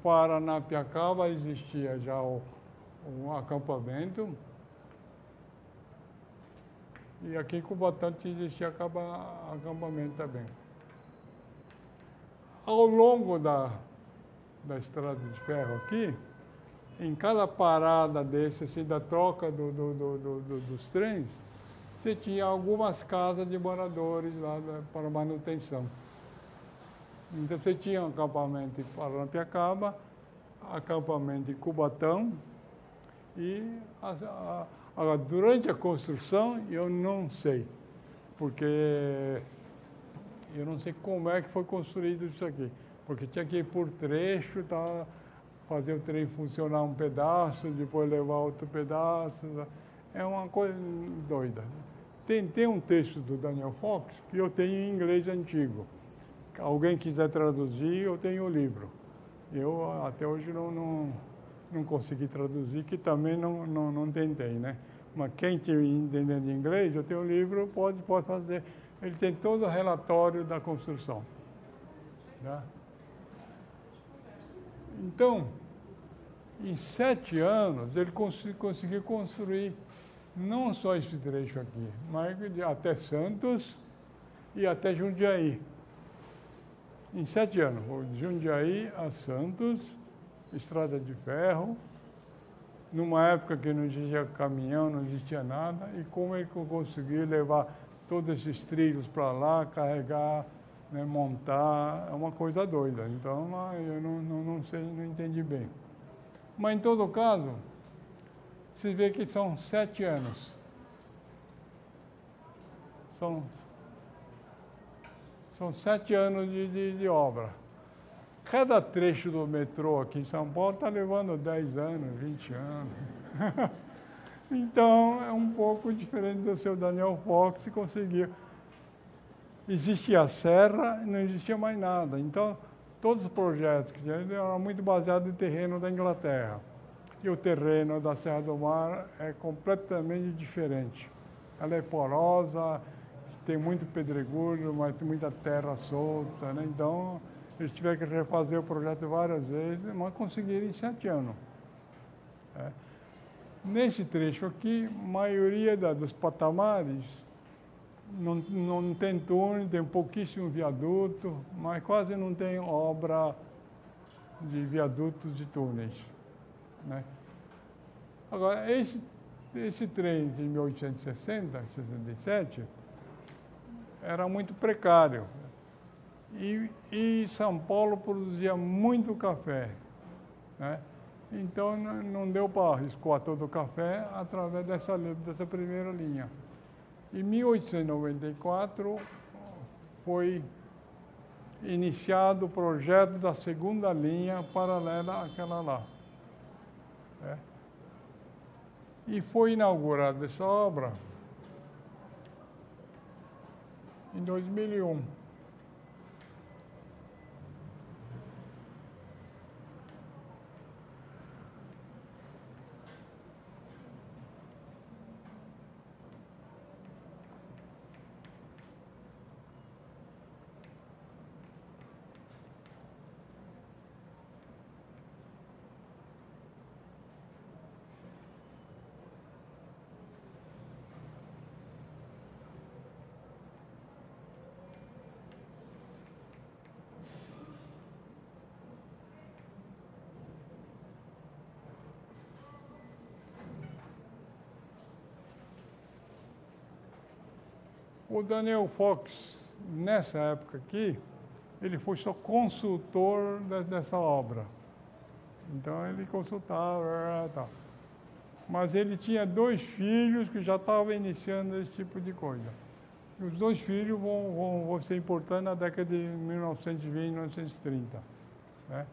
Paranapiacaba existia já um acampamento. E aqui em Cubatão existia acampamento também. Ao longo da estrada de ferro aqui, em cada parada desse, assim, da troca dos trens, você tinha algumas casas de moradores lá para manutenção. Então você tinha um acampamento em Paranapiacaba, acampamento em Cubatão e agora, durante a construção eu não sei, porque eu não sei como é que foi construído isso aqui, porque tinha que ir por trecho, fazer o trem funcionar um pedaço, depois levar outro pedaço, é uma coisa doida. Tem um texto do Daniel Fox que eu tenho em inglês antigo. Alguém quiser traduzir, eu tenho o livro. Eu até hoje não consegui traduzir, que também não tentei, né? Mas quem entender de inglês, eu tenho o livro, pode fazer. Ele tem todo o relatório da construção. Tá? Então, em 7 anos, ele conseguiu construir não só esse trecho aqui, mas até Santos e até Jundiaí. Em 7 anos, de Jundiaí a Santos, estrada de ferro, numa época que não existia caminhão, não existia nada, e como ele conseguiu levar todos esses trilhos para lá, carregar, né, montar, é uma coisa doida. Então, eu não sei, não entendi bem. Mas, em todo caso, você vê que são 7 anos. São 7 anos de obra. Cada trecho do metrô aqui em São Paulo está levando 10 anos, 20 anos. Então, é um pouco diferente do seu Daniel Fox, que conseguiu. Existia a serra e não existia mais nada. Então, todos os projetos que eram muito baseados em terreno da Inglaterra. E o terreno da Serra do Mar é completamente diferente. Ela é porosa, tem muito pedregulho, mas tem muita terra solta, né? Então, eles tiveram que refazer o projeto várias vezes, mas conseguiram em 7 anos. Nesse trecho aqui, a maioria dos patamares não tem túnel, tem pouquíssimo viaduto, mas quase não tem obra de viadutos e túneis, né? Agora, esse trem de 1860, 67, era muito precário. E São Paulo produzia muito café, né? Então, não deu para escoar todo o café através dessa primeira linha. Em 1894, foi iniciado o projeto da segunda linha paralela àquela lá. E foi inaugurada essa obra em 2001. O Daniel Fox, nessa época aqui, ele foi só consultor dessa obra. Então, ele consultava e tal. mas ele tinha 2 filhos que já estavam iniciando esse tipo de coisa. Os 2 filhos vão ser importantes na década de 1920, 1930. Né?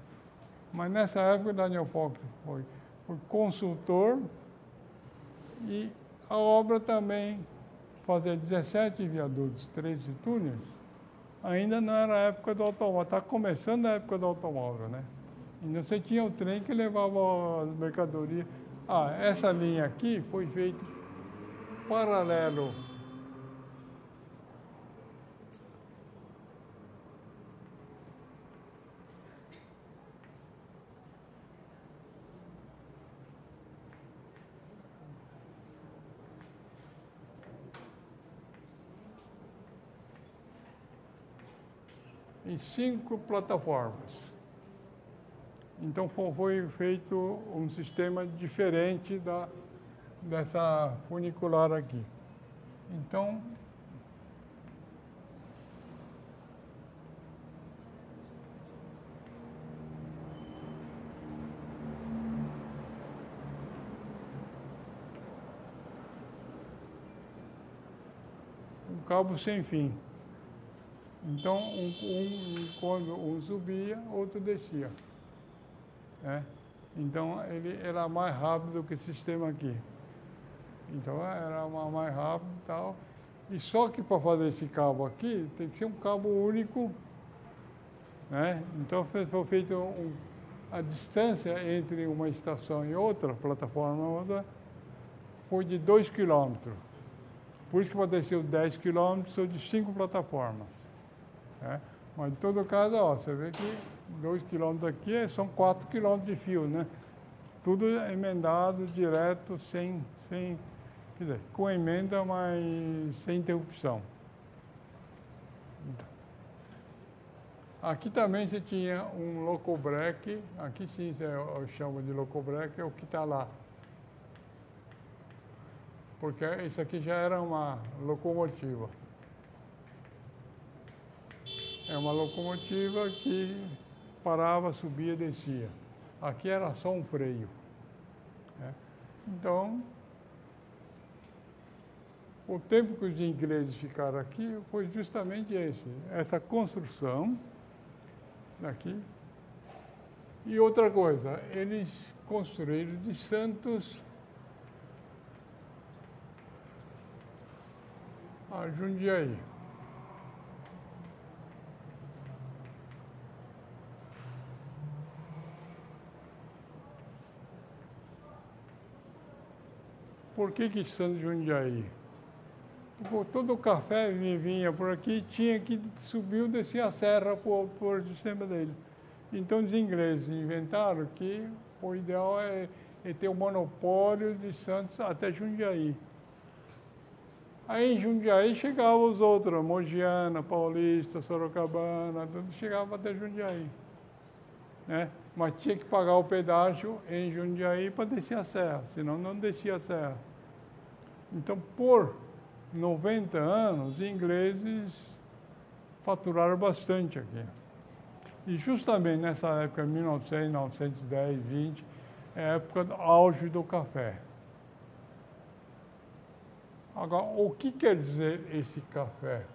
Mas nessa época, Daniel Fox foi consultor e a obra também fazia 17 viadutos, 13 túneis. Ainda não era a época do automóvel, está começando a época do automóvel, né? Então você tinha o trem que levava as mercadorias. Essa linha aqui foi feita paralelo em 5 plataformas. Então foi feito um sistema diferente dessa funicular aqui. Então, um cabo sem fim. Então, quando um subia, outro descia. Né? Então, ele era mais rápido do que esse sistema aqui. Então, era mais rápido e tal. E só que para fazer esse cabo aqui, tem que ser um cabo único. Né? Então, foi feito a distância entre uma estação e outra, plataforma e outra, foi de 2 quilômetros. Por isso que para descer os 10 quilômetros, são de 5 plataformas. É, mas em todo caso, você vê que 2 quilômetros aqui são 4 quilômetros de fio, né? Tudo emendado, direto, sem quer dizer, com emenda, mas sem interrupção. Então, aqui também você tinha um locobreque, aqui sim eu chamo de locobreque, é o que está lá. Porque isso aqui já era uma locomotiva. É uma locomotiva que parava, subia, descia. Aqui era só um freio. Né? Então, o tempo que os ingleses ficaram aqui foi justamente essa construção daqui. E outra coisa, eles construíram de Santos a Jundiaí. Por que Santos Jundiaí? Porque todo o café vinha por aqui, tinha que subir ou descer a serra por o sistema dele. Então os ingleses inventaram que o ideal é ter o monopólio de Santos até Jundiaí. Aí em Jundiaí chegavam os outros, Mogiana, Paulista, Sorocabana, tudo chegava até Jundiaí. Né? Mas tinha que pagar o pedágio em Jundiaí para descer a serra, senão não descia a serra. Então, por 90 anos, os ingleses faturaram bastante aqui. E justamente nessa época, 1900, 1910, 20, é a época do auge do café. Agora, o que quer dizer esse café?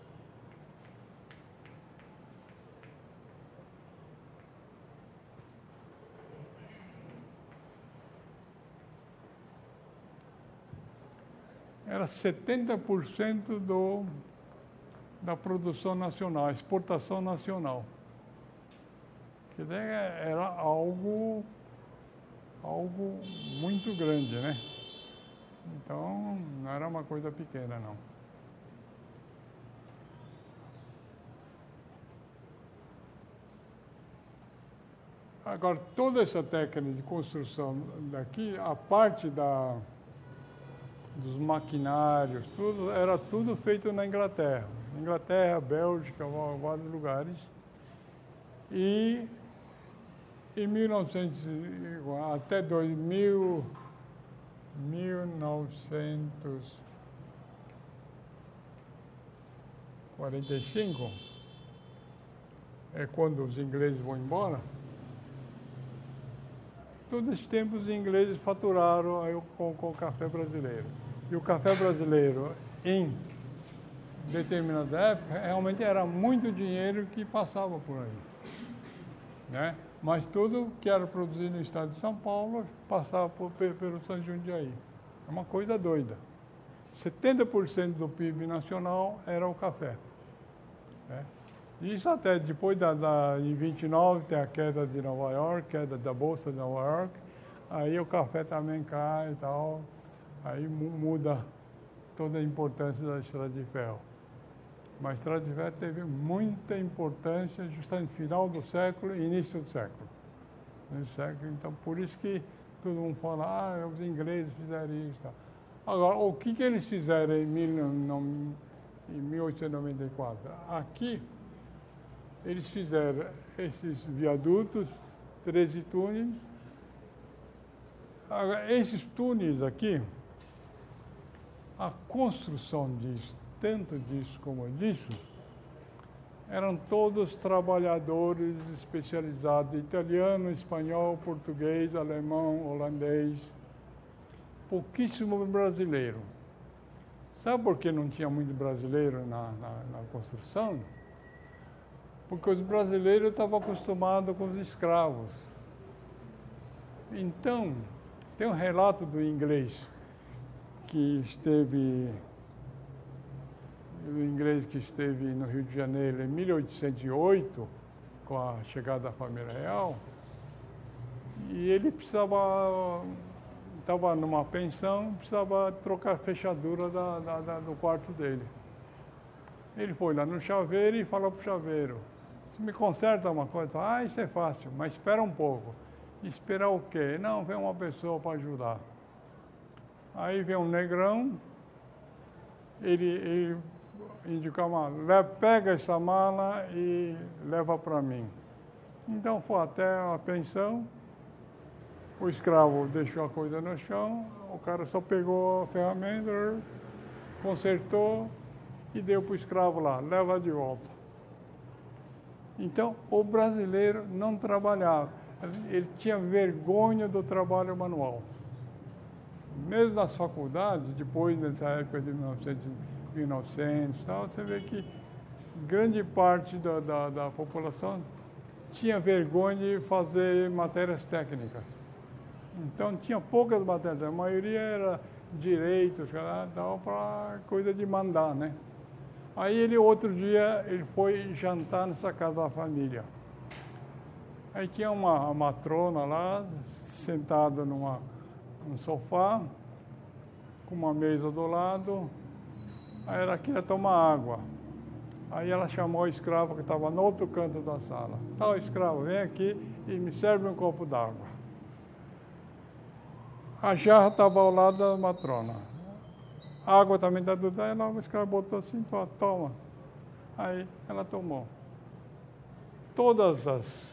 Era 70% da produção nacional, exportação nacional. Quer dizer, era algo muito grande, né? Então, não era uma coisa pequena, não. Agora, toda essa técnica de construção daqui, a parte dos maquinários, era tudo feito na Inglaterra. Inglaterra, Bélgica, vários lugares. E em 1945, é quando os ingleses vão embora, todo esse tempo os ingleses faturaram aí com o café brasileiro. E o café brasileiro, em determinada época, realmente era muito dinheiro que passava por aí, né? Mas tudo que era produzido no estado de São Paulo passava pelo São Jundiaí. É uma coisa doida. 70% do PIB nacional era o café, né? Isso até depois em 29 tem a queda de Nova York, queda da Bolsa de Nova York, aí o café também cai e tal, aí muda toda a importância da estrada de ferro. Mas a estrada de ferro teve muita importância justamente no final do século e início do século. Então, por isso que todo mundo fala, os ingleses fizeram isso. Tá. Agora, o que eles fizeram em 1894? Aqui, eles fizeram esses viadutos, 13 túneis. Agora, esses túneis aqui, a construção disso, tanto disso como disso, eram todos trabalhadores especializados, italiano, espanhol, português, alemão, holandês, pouquíssimo brasileiro. Sabe por que não tinha muito brasileiro na construção? Porque os brasileiros estavam acostumados com os escravos. Então, tem um relato do inglês que esteve no Rio de Janeiro em 1808, com a chegada da família real, e ele estava numa pensão, precisava trocar a fechadura do quarto dele. Ele foi lá no chaveiro e falou para o chaveiro, "Você me conserta uma coisa?" Isso é fácil, mas espera um pouco. Esperar o quê? Não, vem uma pessoa para ajudar. Aí vem um negrão, ele indicava, pega essa mala e leva para mim. Então foi até a pensão, o escravo deixou a coisa no chão, o cara só pegou a ferramenta, consertou e deu para o escravo lá, leva de volta. Então, o brasileiro não trabalhava, ele tinha vergonha do trabalho manual. Mesmo nas faculdades, depois dessa época de 1900 tal, você vê que grande parte da população tinha vergonha de fazer matérias técnicas. Então tinha poucas matérias, a maioria era direitos, tal, para coisa de mandar, né? Aí outro dia, ele foi jantar nessa casa da família. Aí tinha uma matrona lá, sentada num sofá, com uma mesa do lado. Aí ela queria tomar água. Aí ela chamou o escravo que estava no outro canto da sala. Tá, escravo, vem aqui e me serve um copo d'água. A jarra estava ao lado da matrona. A água também está do lado, o escravo botou assim, toma. Aí ela tomou. Todas as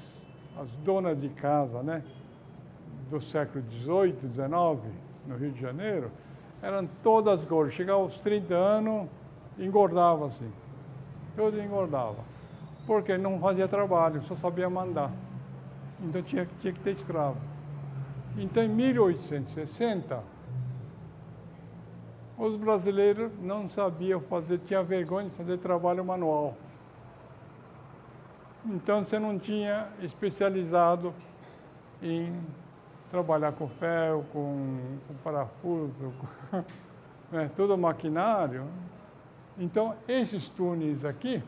donas de casa, né, do século XVIII, XIX, no Rio de Janeiro, eram todas gordas. Chegava aos 30 anos, engordava assim. Tudo engordava. Porque não fazia trabalho, só sabia mandar. Então tinha que ter escravo. Então, em 1860, os brasileiros não sabiam fazer, tinham vergonha de fazer trabalho manual. Então, você não tinha especializado em trabalhar com ferro, com parafuso, né, todo maquinário. Então, esses túneis aqui,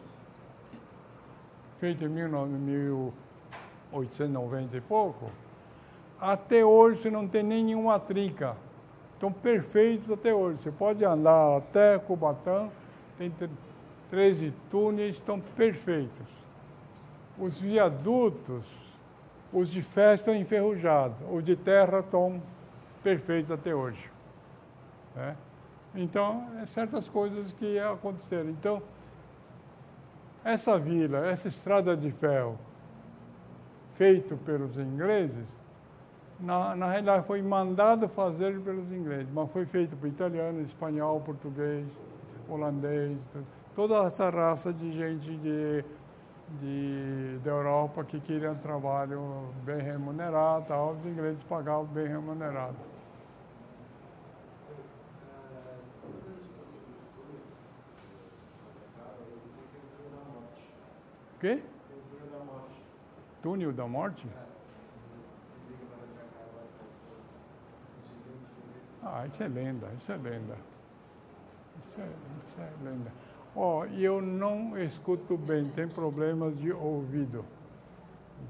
feitos em 1890 e pouco, até hoje não tem nenhuma trinca. Estão perfeitos até hoje. Você pode andar até Cubatão, tem 13 túneis, estão perfeitos. Os viadutos, os de ferro estão enferrujados, os de terra estão perfeitos até hoje, né? Então, certas coisas que aconteceram. Então, essa vila, essa estrada de ferro, feita pelos ingleses, na realidade foi mandado fazer pelos ingleses, mas foi feito por italiano, espanhol, português, holandês, toda essa raça de gente da Europa que queriam trabalho bem remunerado, tal, os ingleses pagavam bem remunerado. O quê? Túnel da Morte? Isso é lenda, isso é lenda. Isso é lenda. E eu não escuto bem, tem problemas de ouvido,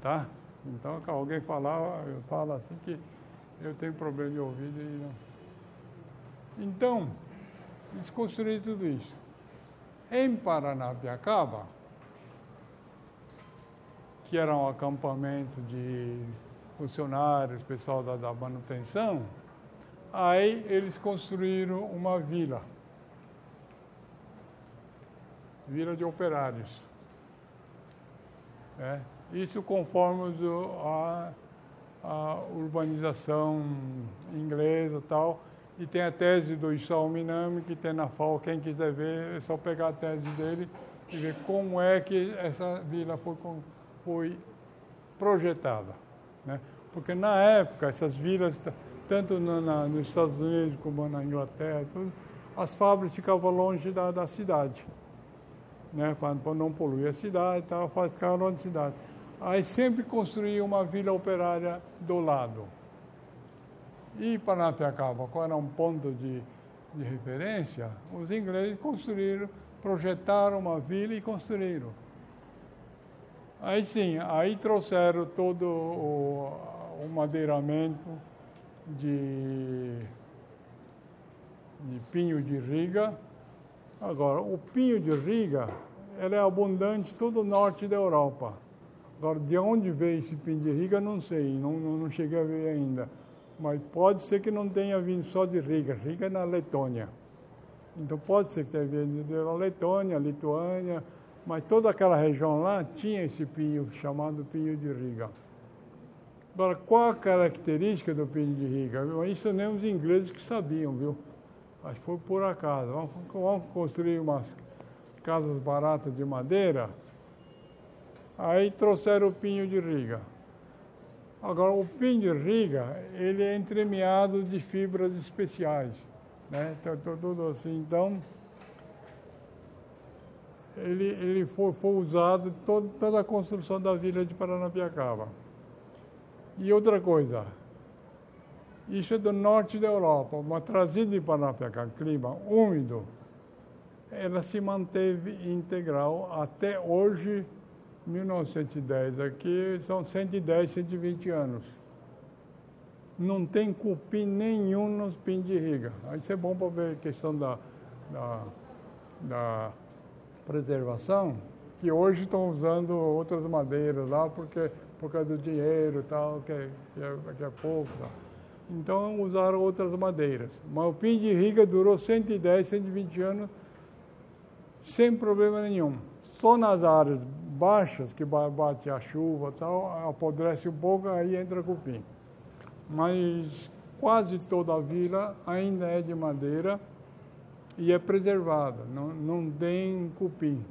tá? Então, quando alguém falar, eu falo assim que eu tenho problema de ouvido e não. Então, eles construíram tudo isso. Em Paranapiacaba, que era um acampamento de funcionários, pessoal da manutenção, aí eles construíram uma vila de operários. Isso conforme a urbanização inglesa e tal. E tem a tese do Isao Minami, que tem na FAO, quem quiser ver, é só pegar a tese dele e ver como é que essa vila foi projetada, né? Porque na época, essas vilas, tanto nos Estados Unidos como na Inglaterra, as fábricas ficavam longe da cidade, né? Para não poluir a cidade, ficavam longe da cidade. Aí sempre construía uma vila operária do lado. E Paranapiacaba, qual era um ponto de referência, os ingleses projetaram uma vila e construíram. Aí sim, aí trouxeram todo o madeiramento de pinho de riga. Agora, o pinho de riga, ele é abundante todo o norte da Europa. Agora, de onde veio esse pinho de riga, não sei, não cheguei a ver ainda. Mas pode ser que não tenha vindo só de Riga. Riga é na Letônia. Então pode ser que tenha vindo da Letônia, Lituânia, mas toda aquela região lá tinha esse pinho, chamado pinho de Riga. Agora, qual a característica do pinho de Riga? Isso nem os ingleses que sabiam, viu? Acho que foi por acaso. Vamos construir umas casas baratas de madeira. Aí trouxeram o pinho de Riga. Agora, o pinho de Riga, ele é entremeado de fibras especiais, né? Tudo assim. Então, ele foi usado em toda a construção da vila de Paranapiacaba. E outra coisa, isso é do norte da Europa, mas trazido de Paranapiacaba, clima úmido, ela se manteve integral até hoje, 1910, aqui são 110, 120 anos. Não tem cupim nenhum nos pinhos de Riga. Isso é bom para ver a questão da preservação, que hoje estão usando outras madeiras lá, por causa do dinheiro e tal, que é pouco. Tal. Então usaram outras madeiras. Mas o pinho de Riga durou 110, 120 anos sem problema nenhum. Só nas áreas baixas, que bate a chuva e tal, apodrece um pouco, aí entra cupim. Mas quase toda a vila ainda é de madeira e é preservada, não tem cupim.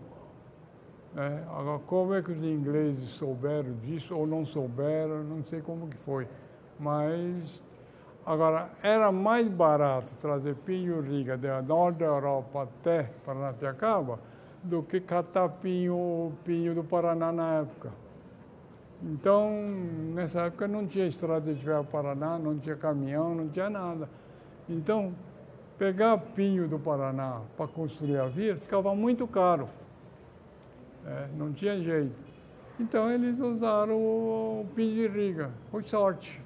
Agora, como é que os ingleses souberam disso ou não souberam, não sei como que foi. Mas, agora, era mais barato trazer pinho Riga da norte da Europa até Paranapiacaba do que catar pinho do Paraná na época. Então, nessa época não tinha estrada de ferro Paraná, não tinha caminhão, não tinha nada. Então, pegar pinho do Paraná para construir a via ficava muito caro. Não tinha jeito. Então, eles usaram o pinho de Riga. Foi sorte.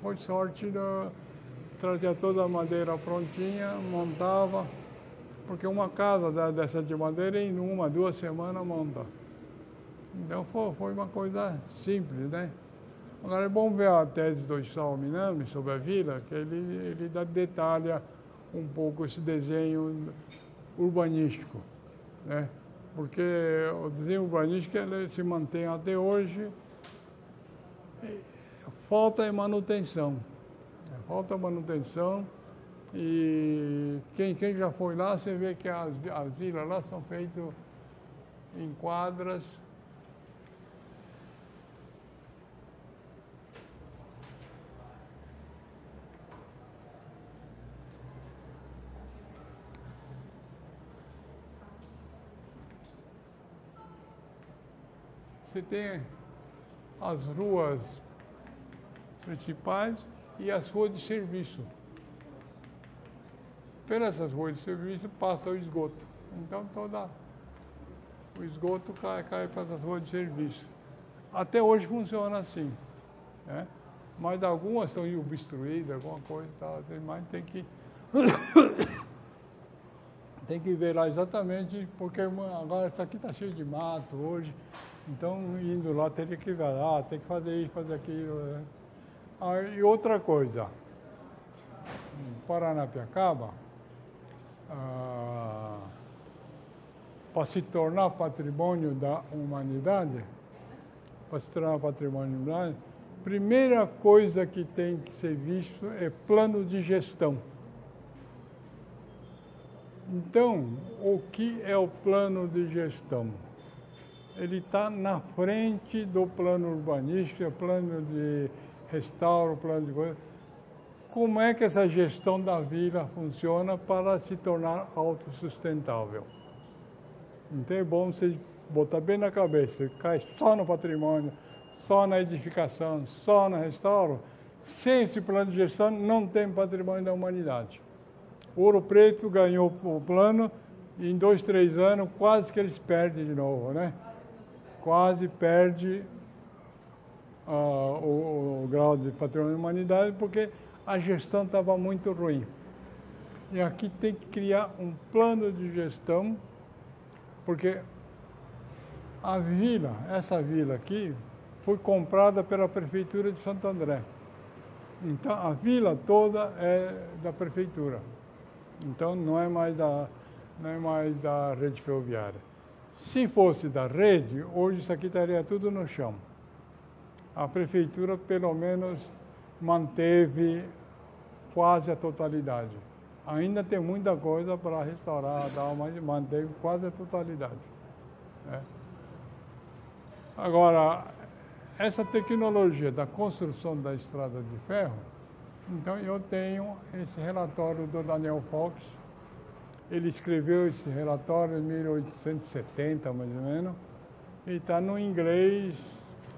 Trazia toda a madeira prontinha, montava. Porque uma casa dessa de madeira, em 2 semanas, monta. Então, foi uma coisa simples, né? Agora, é bom ver a tese do Isao Minami sobre a vila, que ele detalha um pouco esse desenho urbanístico, né? Porque o desenho urbanístico ele se mantém até hoje. Falta manutenção. Falta manutenção. E quem já foi lá, você vê que as vilas lá são feitas em quadras você tem as ruas principais e as ruas de serviço. Pelas ruas de serviço passa o esgoto. Então o esgoto cai para as ruas de serviço. Até hoje funciona assim, né? Mas algumas estão obstruídas, alguma coisa e tal, mas tem que tem que ver lá exatamente, porque agora isso aqui está cheio de mato hoje, então indo lá teria que ver lá, tem que fazer isso, fazer aquilo, né? E outra coisa, Paranapiacaba, para se tornar patrimônio da humanidade, primeira coisa que tem que ser visto é plano de gestão. Então, o que é o plano de gestão? Ele está na frente do plano urbanístico, plano de restauro, plano de coisa. Como é que essa gestão da vila funciona para se tornar autossustentável? Então é bom você botar bem na cabeça, cai só no patrimônio, só na edificação, só no restauro. Sem esse plano de gestão não tem patrimônio da humanidade. Ouro Preto ganhou o plano e em 2, 3 anos quase que eles perdem de novo, né? Quase perde o grau de patrimônio da humanidade porque a gestão estava muito ruim. E aqui tem que criar um plano de gestão, porque a vila, essa vila aqui, foi comprada pela Prefeitura de Santo André. Então, a vila toda é da Prefeitura. Então, não é mais da rede ferroviária. Se fosse da rede, hoje isso aqui estaria tudo no chão. A Prefeitura, pelo menos, manteve quase a totalidade. Ainda tem muita coisa para restaurar, mas manteve quase a totalidade. Né? Agora, essa tecnologia da construção da estrada de ferro, então eu tenho esse relatório do Daniel Fox. Ele escreveu esse relatório em 1870, mais ou menos, e está no inglês.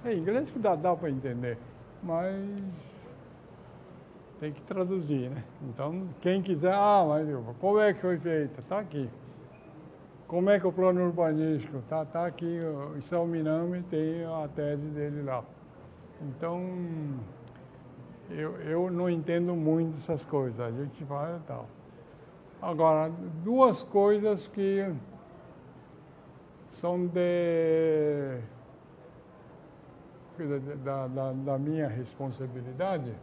É inglês que dá para entender, mas tem que traduzir, né? Então, quem quiser, mas como é que foi feito? Está aqui. Como é que é o plano urbanístico? Tá aqui, o São Minami tem a tese dele lá. Então, eu não entendo muito essas coisas, a gente vai e tal. Agora, duas coisas que são da minha responsabilidade.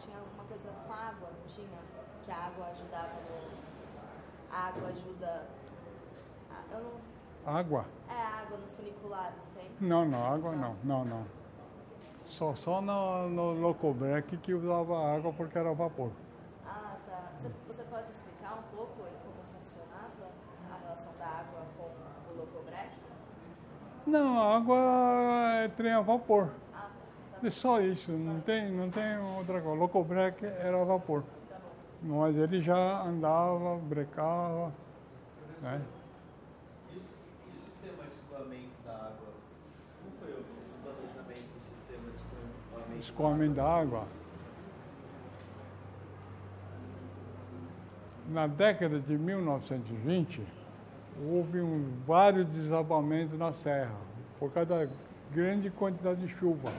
Tinha alguma coisa com água, não tinha? Que a água ajudava A água ajuda... Água? É, água no funicular, não tem? Não, água não. Só no Locobrec que usava água porque era vapor. Ah, tá. Você pode explicar um pouco como funcionava a relação da água com o Locobrec? Não, a água é trem a vapor. Ah, tá. É só isso, não tem outra coisa. O Locobrec era vapor. Tá bom. Mas ele já andava, brecava, né? E o sistema de escoamento da água? Como foi esse planejamento do sistema de escoamento da água? Na década de 1920, houve vários desabamentos na serra, por causa da grande quantidade de chuva.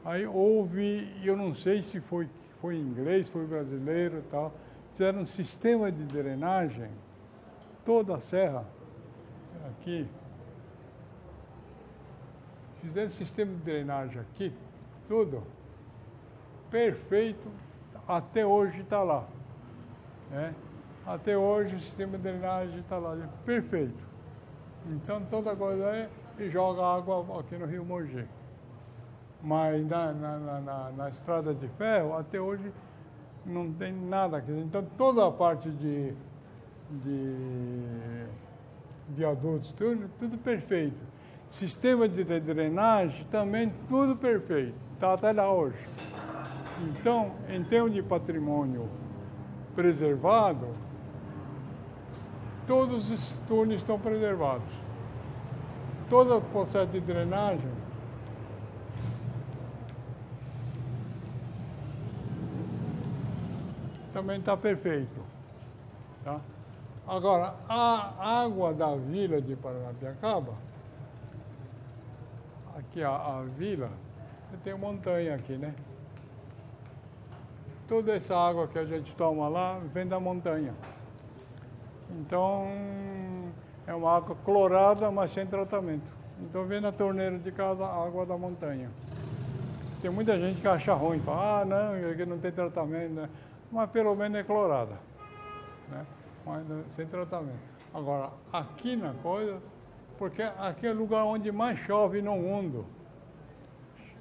Aí houve, eu não sei se foi inglês, foi brasileiro e tal, fizeram um sistema de drenagem, toda a serra, aqui. Fizeram um sistema de drenagem aqui, tudo, perfeito, até hoje está lá. Né? Até hoje o sistema de drenagem está lá, perfeito. Então toda coisa é e joga água aqui no Rio Mogi. Mas na estrada de ferro, até hoje, não tem nada. Então toda a parte de viadutos, tudo perfeito. Sistema de drenagem também tudo perfeito, está até lá hoje. Então, em termos de patrimônio preservado, todos os túneis estão preservados. Todo o processo de drenagem também está perfeito. Tá? Agora, a água da vila de Paranapiacaba, aqui a vila, tem montanha aqui, né? Toda essa água que a gente toma lá vem da montanha. Então, é uma água clorada, mas sem tratamento. Então, vem na torneira de casa a água da montanha. Tem muita gente que acha ruim, fala, não, aqui não tem tratamento, né? Mas pelo menos é clorada, né? Mas sem tratamento. Agora, aqui na coisa, porque aqui é o lugar onde mais chove no mundo.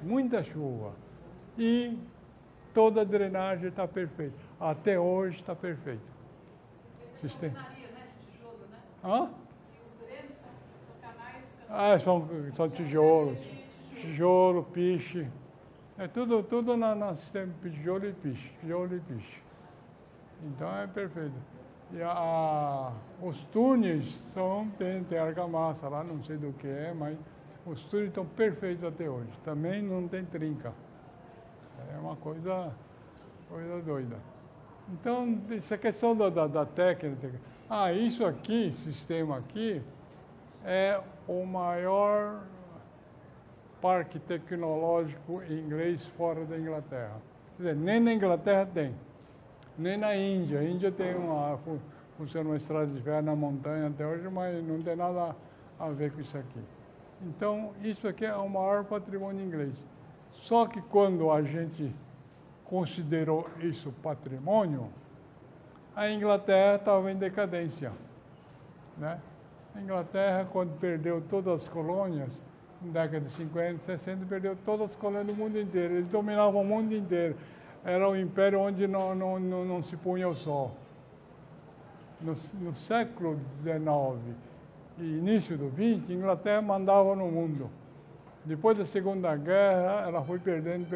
Muita chuva. E toda a drenagem está perfeita. Até hoje está perfeito. Sistema. Né, de tijolo, né? Hã? Os drenos são canais. São tijolos. Tijolo, piche. É tudo no sistema de tijolo e piche. Tijolo e piche. Então é perfeito. E os túneis tem argamassa lá, não sei do que é, mas os túneis estão perfeitos até hoje. Também não tem trinca. É uma coisa doida. Então, essa questão da técnica. Isso aqui, sistema aqui, é o maior parque tecnológico inglês fora da Inglaterra. Quer dizer, nem na Inglaterra tem, nem na Índia. A Índia tem funciona uma estrada de ferro na montanha até hoje, mas não tem nada a ver com isso aqui. Então, isso aqui é o maior patrimônio inglês. Só que quando a gente considerou isso patrimônio, a Inglaterra estava em decadência, né? A Inglaterra, quando perdeu todas as colônias, na década de 50, 60, perdeu todas as colônias do mundo inteiro. Eles dominavam o mundo inteiro. Era um império onde não se punha o sol. No século XIX e início do XX, a Inglaterra mandava no mundo. Depois da Segunda Guerra, ela foi perdendo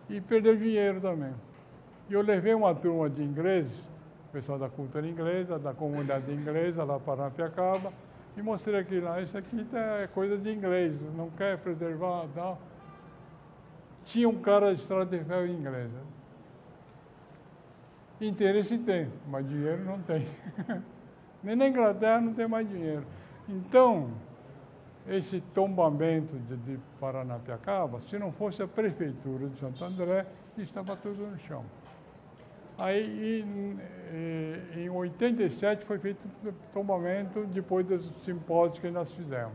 e perdeu dinheiro também. E eu levei uma turma de ingleses, o pessoal da cultura inglesa, da comunidade inglesa, lá para Paranapiacaba, e mostrei aqui lá, isso aqui é coisa de inglês, não quer preservar e tal. Tinha um cara de estrada de ferro inglesa. Interesse tem, mas dinheiro não tem. Nem na Inglaterra não tem mais dinheiro. Então, esse tombamento de Paranapiacaba, se não fosse a prefeitura de Santo André, estava tudo no chão. Aí, em 87, foi feito o tombamento depois dos simpósios que nós fizemos.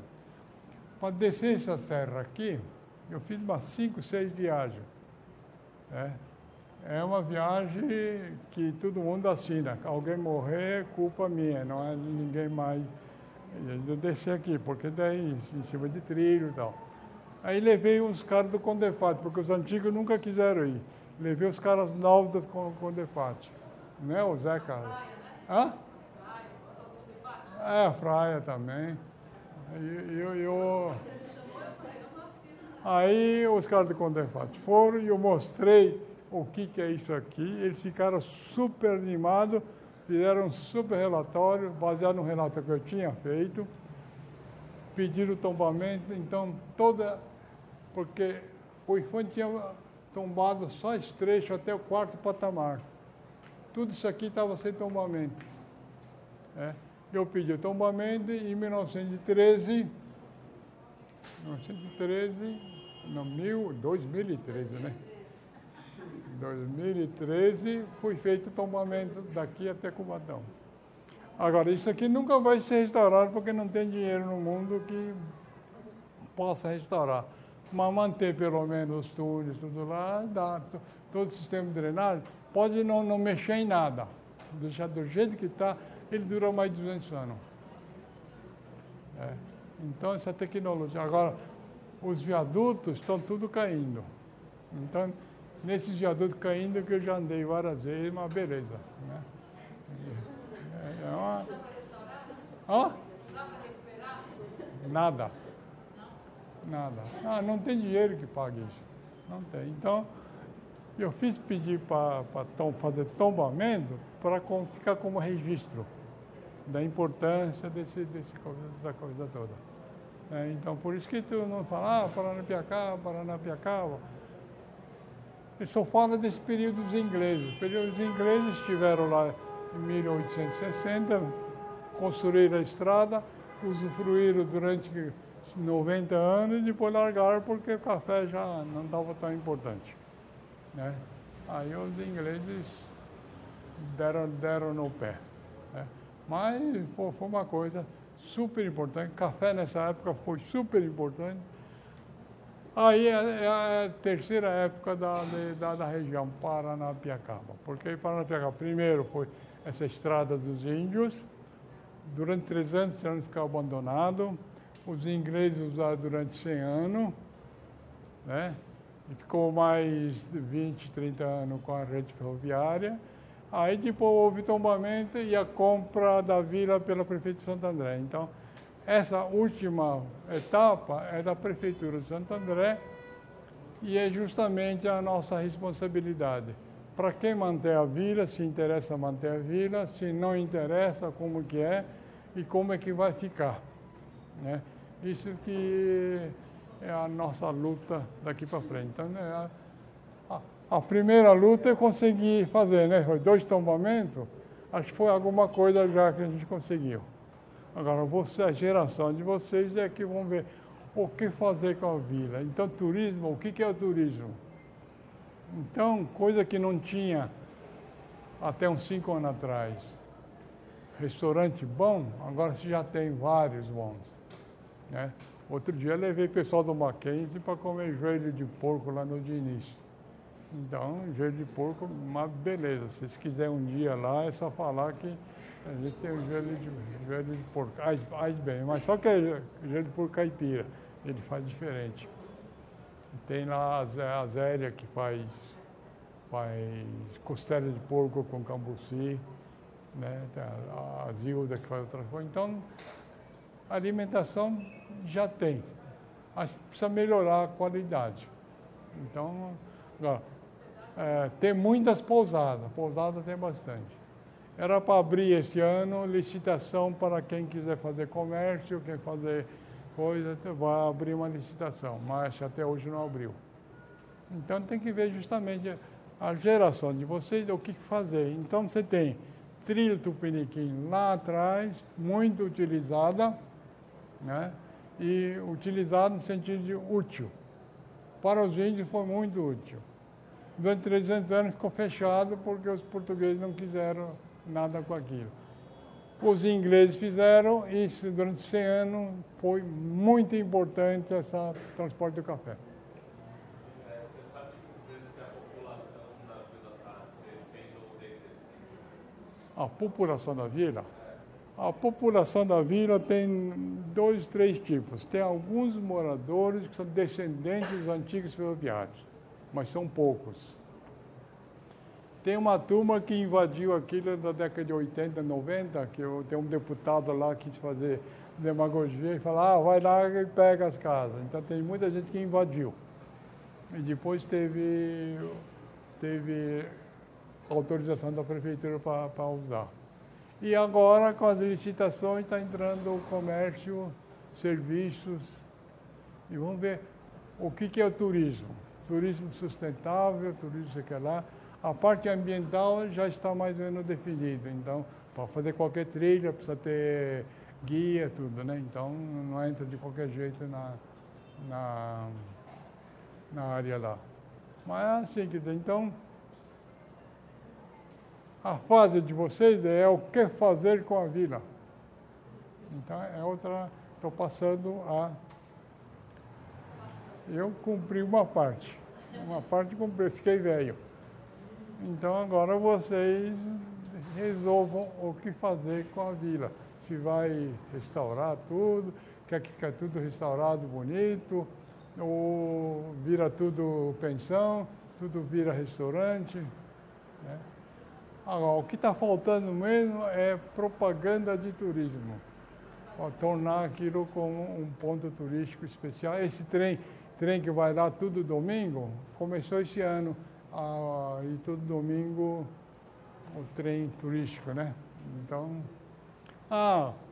Para descer essa serra aqui, eu fiz umas 5, 6 viagens. É uma viagem que todo mundo assina. Alguém morrer, culpa minha, não é de ninguém mais. Eu desci aqui, porque daí, em cima de trilho e tal. Aí levei os caras do Condefat, porque os antigos nunca quiseram ir. Levei os caras novos do Condefat. Né, o Zé Carlos? Hã? A Fraia também. Aí os caras do Condefat foram e eu mostrei o que é isso aqui. Eles ficaram super animados, fizeram um super relatório, baseado no relatório que eu tinha feito. Pediram o tombamento, então porque o Infante tinha tombado só esse trecho até o 4º patamar. Tudo isso aqui estava sem tombamento. Eu pedi o tombamento e em 2013, né? 2013 foi feito o tombamento daqui até Cubatão. Agora, isso aqui nunca vai ser restaurado porque não tem dinheiro no mundo que possa restaurar. Mas manter pelo menos os túneis, tudo lá, todo o sistema de drenagem, pode não mexer em nada. Deixar do jeito que está, ele dura mais de 200 anos. Então, essa tecnologia. Agora, os viadutos estão tudo caindo. Então, nesses viadutos caindo que eu já andei várias vezes, uma beleza. Né? Dá para restaurar? Nada. Nada. Não tem dinheiro que pague isso. Não tem. Então, eu fiz pedir para fazer tombamento para ficar como registro da importância dessa coisa toda. Então, por isso que tu não fala, Paranapiacaba. Eu só falo desse período dos ingleses. Os períodos ingleses estiveram lá em 1860, construíram a estrada, usufruíram durante 90 anos e depois largaram porque o café já não estava tão importante. Né? Aí os ingleses deram no pé. Né? Mas foi uma coisa super importante. Café nessa época foi super importante. Aí é a terceira época da região, Paranapiacaba. Porque Paranapiacaba, primeiro foi essa estrada dos índios, durante 300 anos ficou abandonado, os ingleses usaram durante 100 anos, né? E ficou mais de 20, 30 anos com a rede ferroviária. Aí depois houve tombamento e a compra da vila pela Prefeitura de Santo André. Então, essa última etapa é da Prefeitura de Santo André e é justamente a nossa responsabilidade. Para quem manter a vila, se interessa manter a vila, se não interessa, como que é e como é que vai ficar. Né? Isso que é a nossa luta daqui para frente. Então, a primeira luta eu consegui fazer, né? Foi 2 tombamentos, acho que foi alguma coisa já que a gente conseguiu. Agora, a geração de vocês é que vão ver o que fazer com a vila. Então, turismo, o que é o turismo? Então, coisa que não tinha até uns 5 anos atrás. Restaurante bom, agora você já tem vários bons. Né? Outro dia eu levei o pessoal do Mackenzie para comer joelho de porco lá no Diniz. Então, joelho de porco, uma beleza. Se vocês quiserem um dia lá, é só falar que a gente tem um joelho de porco. Bem, mas só que é joelho de porco caipira. Ele faz diferente. Tem lá a Zélia que faz costela de porco com cambuci, né? Tem a Zilda que faz outra coisa. Então, a alimentação já tem. Mas precisa melhorar a qualidade. Então, agora, tem muitas pousadas. Pousada tem bastante. Era para abrir esse ano licitação para quem quiser fazer comércio, quem fazer coisa, vai abrir uma licitação, mas até hoje não abriu. Então tem que ver justamente a geração de vocês, o que fazer. Então você tem trilha Tupiniquim lá atrás, muito utilizada, né? E utilizada no sentido de útil. Para os índios foi muito útil. Durante 300 anos ficou fechado porque os portugueses não quiseram nada com aquilo. Os ingleses fizeram e durante 100 anos foi muito importante esse transporte do café. Você sabe dizer se a população da vila está crescendo ou decrescendo? A população da vila? A população da vila tem 2, 3 tipos. Tem alguns moradores que são descendentes dos antigos ferroviários, mas são poucos. Tem uma turma que invadiu aquilo na década de 80, 90, que tem um deputado lá que quis fazer demagogia e falar, vai lá e pega as casas. Então tem muita gente que invadiu. E depois teve autorização da prefeitura para usar. E agora, com as licitações, está entrando o comércio, serviços. E vamos ver o que é o turismo. Turismo sustentável, turismo sei que lá. A parte ambiental já está mais ou menos definida. Então, para fazer qualquer trilha, precisa ter guia, tudo, né? Então, não entra de qualquer jeito na área lá. Mas é assim que tem. Então, a fase de vocês é o que fazer com a vila. Então, é outra... Estou passando a... Eu cumpri uma parte. Uma parte cumpri, fiquei velho. Então, agora vocês resolvam o que fazer com a vila. Se vai restaurar tudo, quer que fique tudo restaurado, bonito, ou vira tudo pensão, tudo vira restaurante. Né? Agora, o que está faltando mesmo é propaganda de turismo. tornar aquilo como um ponto turístico especial. Esse trem que vai lá todo domingo, começou esse ano, e todo domingo o trem turístico, né? Então,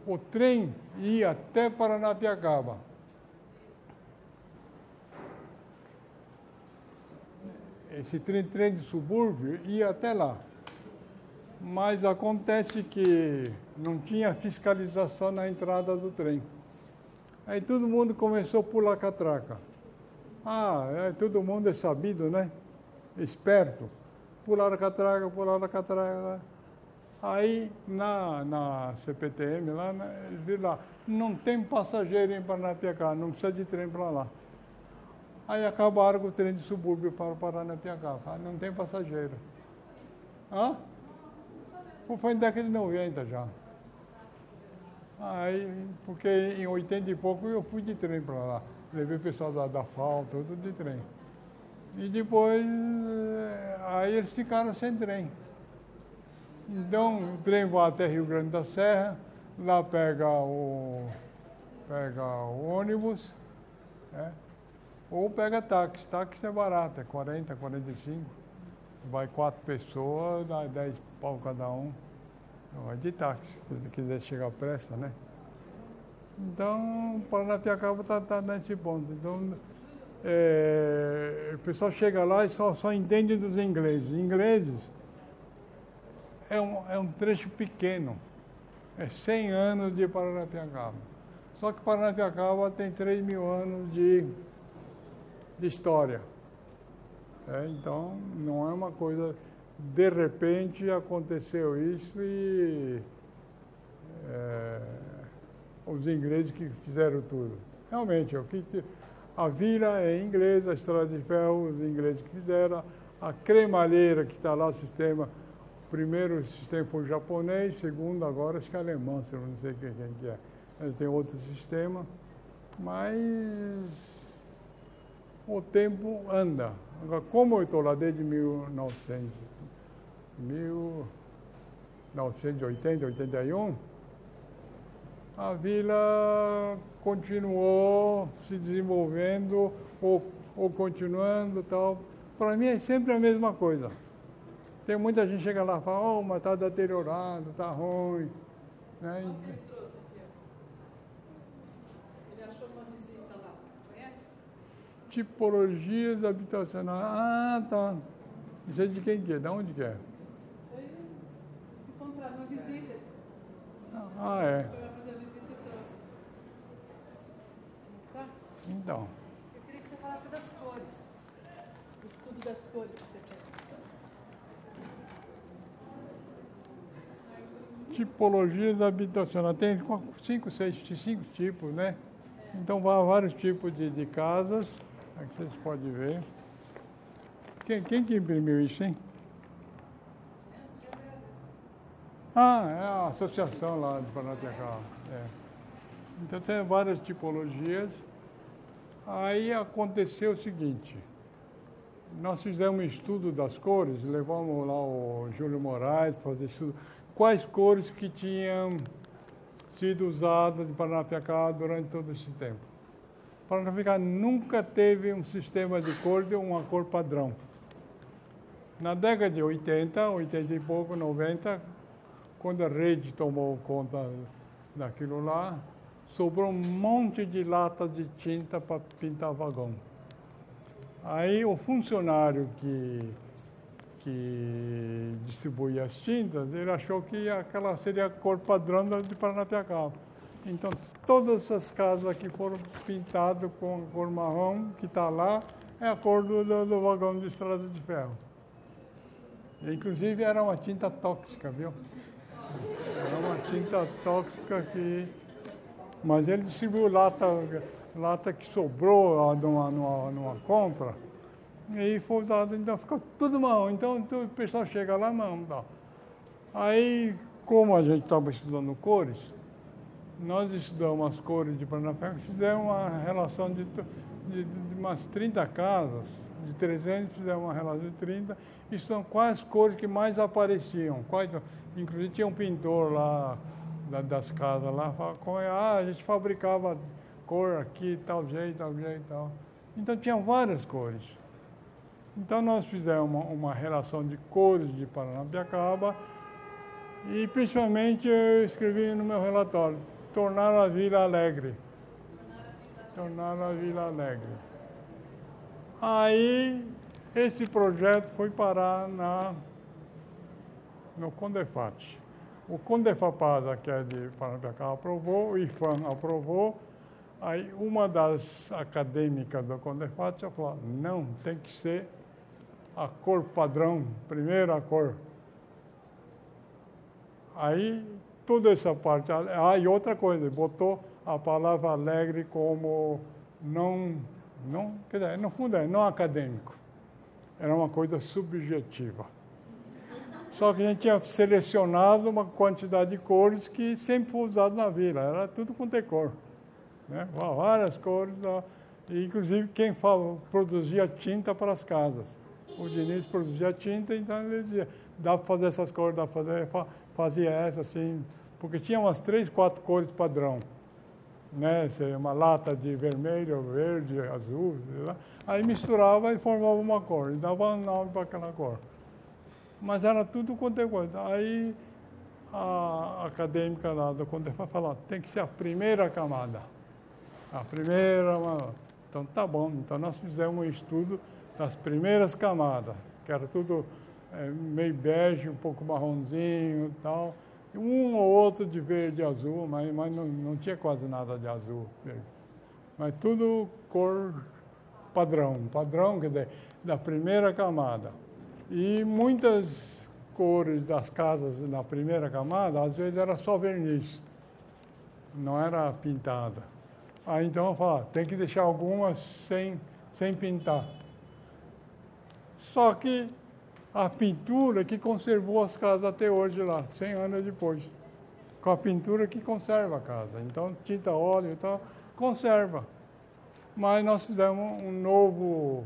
o trem ia até Paranapiacaba. Esse trem de subúrbio ia até lá. Mas acontece que não tinha fiscalização na entrada do trem. Aí todo mundo começou a pular catraca. Todo mundo é sabido, né? Esperto. Pularam a catraca. Aí na CPTM, lá, eles viram lá, não tem passageiro em Paranapiacaba, não precisa de trem para lá. Aí acabaram com o trem de subúrbio para Paranapiacaba, não tem passageiro. Foi em década de 90 já. Aí, porque em 80 e pouco eu fui de trem para lá. Levei o pessoal da FAO, tudo de trem. E depois, aí eles ficaram sem trem. Então, o trem vai até Rio Grande da Serra, lá pega o ônibus, ou pega táxi. Táxi é barato, é 40, 45. Vai 4 pessoas, dá 10 pau cada um. Vai de táxi, se quiser chegar pressa, né? Então, Paranapiacaba está nesse ponto. Então, o pessoal chega lá e só entende dos ingleses. Ingleses é um trecho pequeno. É 100 anos de Paranapiacaba. Só que Paranapiacaba tem 3 mil anos de história. Então, não é uma coisa... De repente, aconteceu isso e os ingleses que fizeram tudo. Realmente, a vila é inglesa, a estrada de ferro, os ingleses que fizeram. A cremalheira que está lá, o sistema... Primeiro sistema foi japonês, segundo agora acho que é alemão, eu não sei quem que é. Ele tem outro sistema, mas o tempo anda. Agora, como eu estou lá desde 1980, 81, a vila continuou se desenvolvendo ou continuando e tal. Para mim é sempre a mesma coisa. Tem muita gente que chega lá e fala, mas está deteriorado, está ruim. Né? Qual que ele trouxe aqui? Ele achou uma visita lá, conhece? Tipologias habitacionais. Tá. Isso é de quem que é? De onde que é? Foi encontrar uma visita. É. Foi fazer a visita e trouxe. Sabe? Então. Eu queria que você falasse das cores. O estudo das cores que você fez. Tipologias habitacionais. Tem 5 tipos, né? Então, vários tipos de casas. Aqui vocês podem ver. Quem que imprimiu isso, hein? É a associação lá de Paranapiacaba. Então, tem várias tipologias. Aí aconteceu o seguinte. Nós fizemos um estudo das cores, levamos lá o Júlio Moraes para fazer estudo. Quais cores que tinham sido usadas em Paranapiacaba durante todo esse tempo. Paranapiacaba nunca teve um sistema de cor de uma cor padrão. Na década de 80 e pouco, 90, quando a rede tomou conta daquilo lá, sobrou um monte de latas de tinta para pintar vagão. Aí o funcionário que distribuía as tintas, ele achou que aquela seria a cor padrão de Paranapiacaba. Então, todas essas casas aqui foram pintadas com a cor marrom, que está lá, é a cor do vagão de estrada de ferro. Inclusive, era uma tinta tóxica, viu? Era uma tinta tóxica que... Mas ele distribuiu lata que sobrou numa compra, e foi usado, então ficou tudo marrom. Então o pessoal chega lá, marrom. Tá. Aí, como a gente estava estudando cores, nós estudamos as cores de Paranapiacaba, fizemos uma relação de umas 30 casas, de 300, fizemos uma relação de 30, e são quais cores que mais apareciam. Inclusive tinha um pintor lá das casas lá, a gente fabricava cor aqui, tal jeito, tal. Então tinha várias cores. Então nós fizemos uma relação de cores de Paranapiacaba e principalmente eu escrevi no meu relatório, tornar a Vila Alegre. Tornar a Vila Alegre. Aí esse projeto foi parar no CONDEFAT. O CONDEFAPASA, que é de Paranapiacaba, aprovou, o IFAM aprovou. Aí uma das acadêmicas do CONDEFAT já falou, não, tem que ser a cor padrão, primeira cor. Aí toda essa parte, e outra coisa, botou a palavra alegre como quer dizer, no fundo não acadêmico, era uma coisa subjetiva. Só que a gente tinha selecionado uma quantidade de cores que sempre foi usado na vila, era tudo com cor, né? Várias cores, e inclusive quem produzia tinta para as casas. O Diniz produzia tinta, então ele dizia, dá para fazer essas cores, dá para fazer, fazia essa assim, porque tinha umas 3, 4 cores padrão, né? Uma lata de vermelho, verde, azul, aí misturava e formava uma cor, e dava um nome para aquela cor. Mas era tudo quanto é coisa. Aí a acadêmica lá do CONDEFAT falou, tem que ser a primeira camada. A primeira, então tá bom. Então nós fizemos um estudo das primeiras camadas, que era tudo meio bege, um pouco marronzinho e tal. Um ou outro de verde e azul, mas não tinha quase nada de azul. Mas tudo cor padrão, quer dizer, da primeira camada. E muitas cores das casas na primeira camada, às vezes era só verniz, não era pintada. Aí então eu falo, tem que deixar algumas sem pintar. Só que a pintura que conservou as casas até hoje lá, 100 anos depois. Com a pintura que conserva a casa. Então, tinta, óleo e tal, conserva. Mas nós fizemos um novo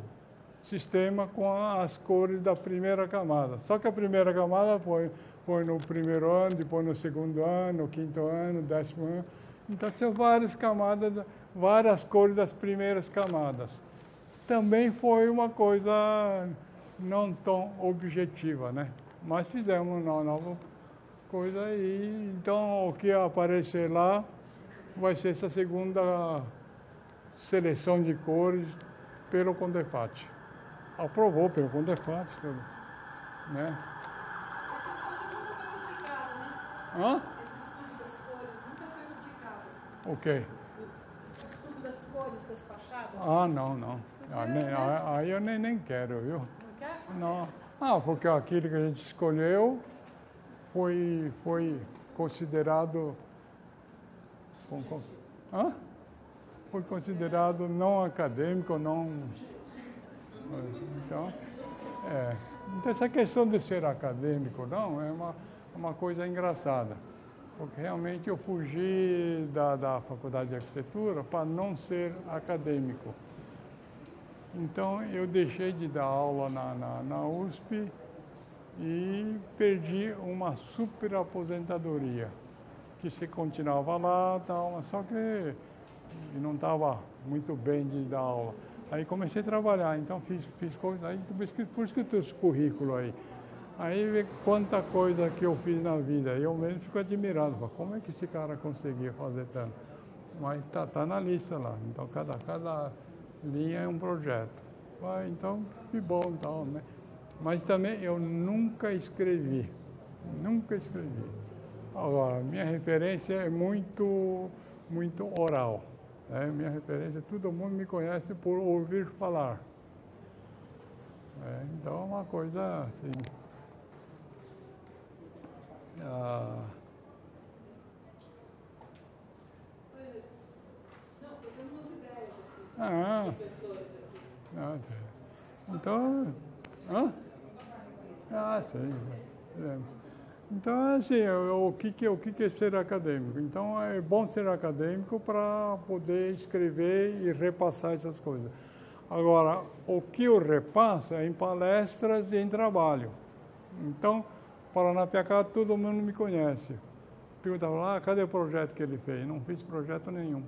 sistema com as cores da primeira camada. Só que a primeira camada foi no primeiro ano, depois no segundo ano, no quinto ano, 10º ano. Então, tinha várias camadas, várias cores das primeiras camadas. Também foi uma coisa não tão objetiva, né? Mas fizemos uma nova coisa aí. Então, o que aparecer lá vai ser essa segunda seleção de cores pelo CONDEFAT. Aprovou pelo CONDEFAT, né? Esse estudo das cores nunca foi publicado. O quê? O estudo das cores das fachadas? Não. Aí eu nem quero, viu? Não quer? Não. Porque aquilo que a gente escolheu foi considerado... Foi considerado não acadêmico, não... Então, essa questão de ser acadêmico, não, é uma coisa engraçada. Porque realmente eu fugi da Faculdade de Arquitetura para não ser acadêmico. Então, eu deixei de dar aula na USP e perdi uma super aposentadoria. Que se continuava lá, tal, só que não estava muito bem de dar aula. Aí comecei a trabalhar, então fiz coisas, aí por isso que eu tenho esse currículo aí. Aí vê quanta coisa que eu fiz na vida, eu mesmo fico admirado, falo, como é que esse cara conseguia fazer tanto? Mas tá na lista lá, então cada linha é um projeto. Então, que bom e tal, né? Mas também eu nunca escrevi. Agora, minha referência é muito oral. Minha referência, todo mundo me conhece por ouvir falar. Então, é uma coisa assim... Não, estou tendo umas ideias aqui. Então... sim. Então, assim, o que é ser acadêmico? Então, é bom ser acadêmico para poder escrever e repassar essas coisas. Agora, o que eu repasso é em palestras e em trabalho. Então, Paranapiacaba, todo mundo me conhece perguntava, cadê o projeto que ele fez? Não fiz projeto nenhum.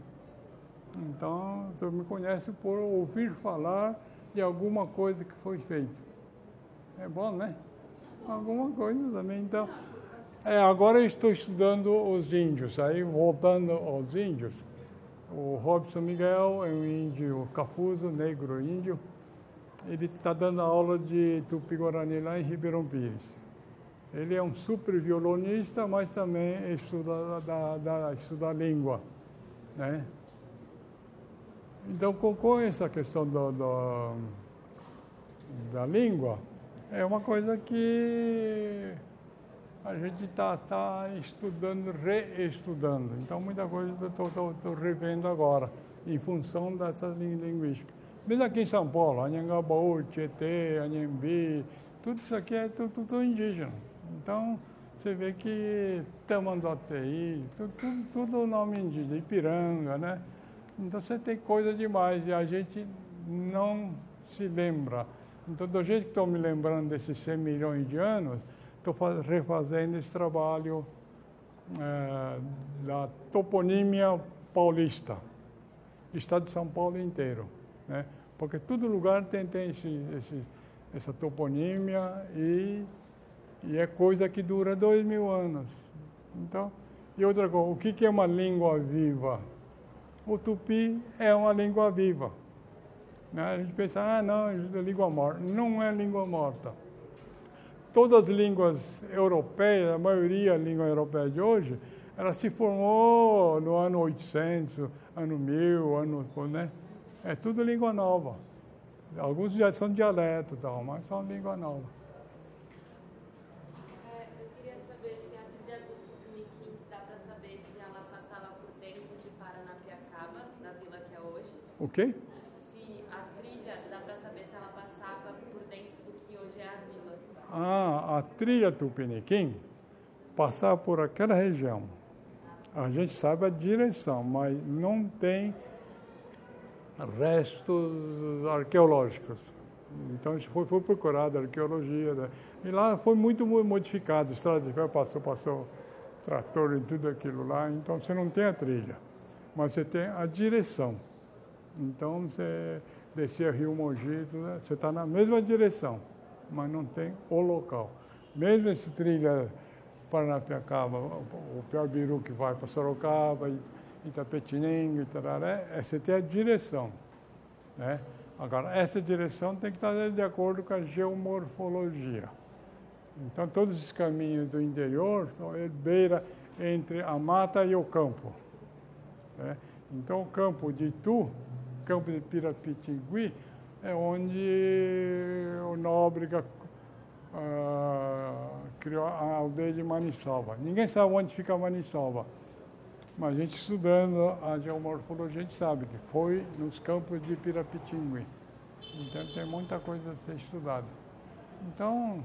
Então, você me conhece por ouvir falar de alguma coisa que foi feita. É bom, né? Alguma coisa também. Então, agora eu estou estudando os índios. Aí, voltando aos índios, o Robson Miguel é um índio cafuzo, negro índio. Ele está dando aula de Tupi-Guarani lá em Ribeirão Pires. Ele é um super violonista, mas também estuda a língua, né? Então, com essa questão da língua, é uma coisa que a gente está estudando, reestudando. Então, muita coisa eu estou revendo agora, em função dessa linguística. Mesmo aqui em São Paulo, Anhangabaú, Tietê, Anhembi, tudo isso aqui é tudo indígena. Então, você vê que Tamanduateí, tudo nome indígena, Ipiranga, né? Então, você tem coisa demais e a gente não se lembra. Então, do jeito que estou me lembrando desses 100 milhões de anos, estou refazendo esse trabalho da toponímia paulista, do estado de São Paulo inteiro, né? Porque todo lugar tem essa toponímia e é coisa que dura 2000 anos. Então, e outra coisa, o que é uma língua viva? O tupi é uma língua viva. Né? A gente pensa, não, é língua morta. Não é língua morta. Todas as línguas europeias, a maioria da língua europeia de hoje, ela se formou no ano 800, ano 1000, né? É tudo língua nova. Alguns já são dialetos, mas são língua nova. Eu queria saber se a trilha dos Tupiniquins dá para saber se ela passava por dentro de Paranapiacaba, da vila que é hoje. O quê? Se a trilha, dá para saber se ela passava por dentro do que hoje é a vila. A trilha Tupiniquim passava por aquela região. A gente sabe a direção, mas não tem restos arqueológicos. Então, a gente foi procurado a arqueologia, né? E lá foi muito modificado. Estrada de ferro passou trator e tudo aquilo lá. Então, você não tem a trilha, mas você tem a direção. Então, você descia Rio Mogi, você está na mesma direção, mas não tem o local. Mesmo esse trilha Paranapiacaba, o Piaubiru que vai para Sorocaba, Itapetininga, você tem a direção, né? Agora, essa direção tem que estar de acordo com a geomorfologia. Então, todos os caminhos do interior são beira entre a mata e o campo, né? Então, o campo de Itu, campo de Pirapitingui, é onde o Nóbrega criou a aldeia de Maniçoba. Ninguém sabe onde fica Maniçoba, mas a gente estudando a geomorfologia, a gente sabe que foi nos campos de Pirapitingui. Então, tem muita coisa a ser estudada. Então,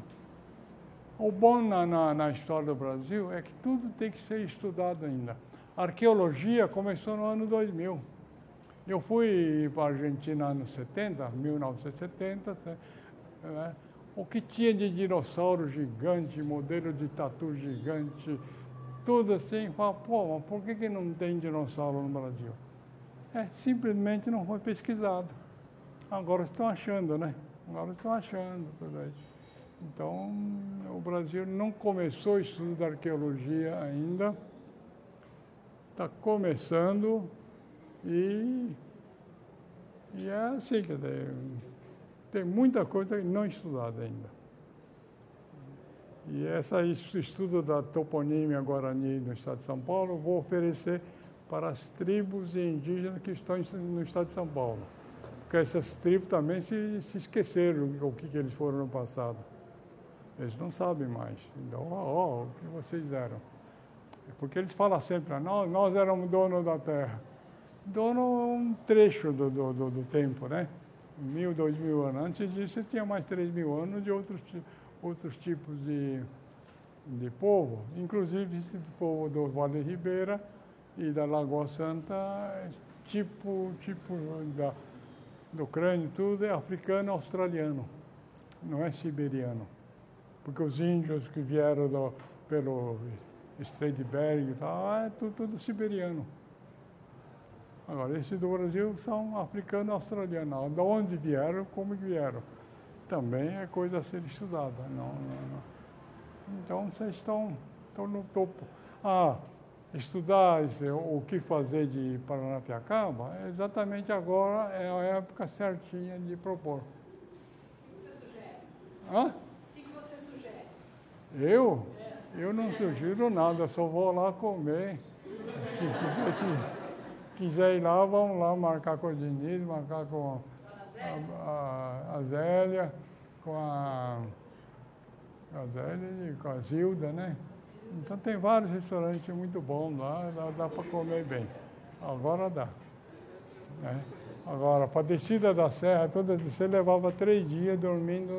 o bom na história do Brasil é que tudo tem que ser estudado ainda. A arqueologia começou no ano 2000. Eu fui para a Argentina nos 1970, né? O que tinha de dinossauro gigante, modelo de tatu gigante, tudo assim, fala, mas por que não tem dinossauro no Brasil? Simplesmente não foi pesquisado. Agora estão achando, né? Agora estão achando tudo aí. Então, o Brasil não começou o estudo da arqueologia ainda, está começando e é assim, quer dizer, tem muita coisa não estudada ainda. E esse estudo da toponímia Guarani no estado de São Paulo, vou oferecer para as tribos indígenas que estão no estado de São Paulo. Porque essas tribos também se esqueceram o que eles foram no passado. Eles não sabem mais. Então, o que vocês eram? Porque eles falam sempre, nós éramos donos da terra. Dono um trecho do tempo, né? 1000, 2000 anos. Antes disso, você tinha mais 3000 anos de outros tipos de povo, inclusive esse povo do Vale Ribeira e da Lagoa Santa, tipo do crânio, tudo é africano australiano, não é siberiano. Porque os índios que vieram pelo Estreito de Bering e tal, é tudo siberiano. Agora, esses do Brasil são africanos e australianos. De onde vieram, como vieram. Também é coisa a ser estudada. Não. Então, vocês estão no topo. Estudar o que fazer de Paranapiacaba, exatamente agora é a época certinha de propor. O que você sugere? Hã? O que você sugere? Eu? Eu não sugiro nada, só vou lá comer. Se quiser ir lá, vamos lá marcar com o Diniz, marcar com a Zélia, com a Zélia e com a Zilda, né? Então tem vários restaurantes muito bons lá, dá para comer bem. Agora dá. Né? Agora, para a descida da serra, você levava 3 dias dormindo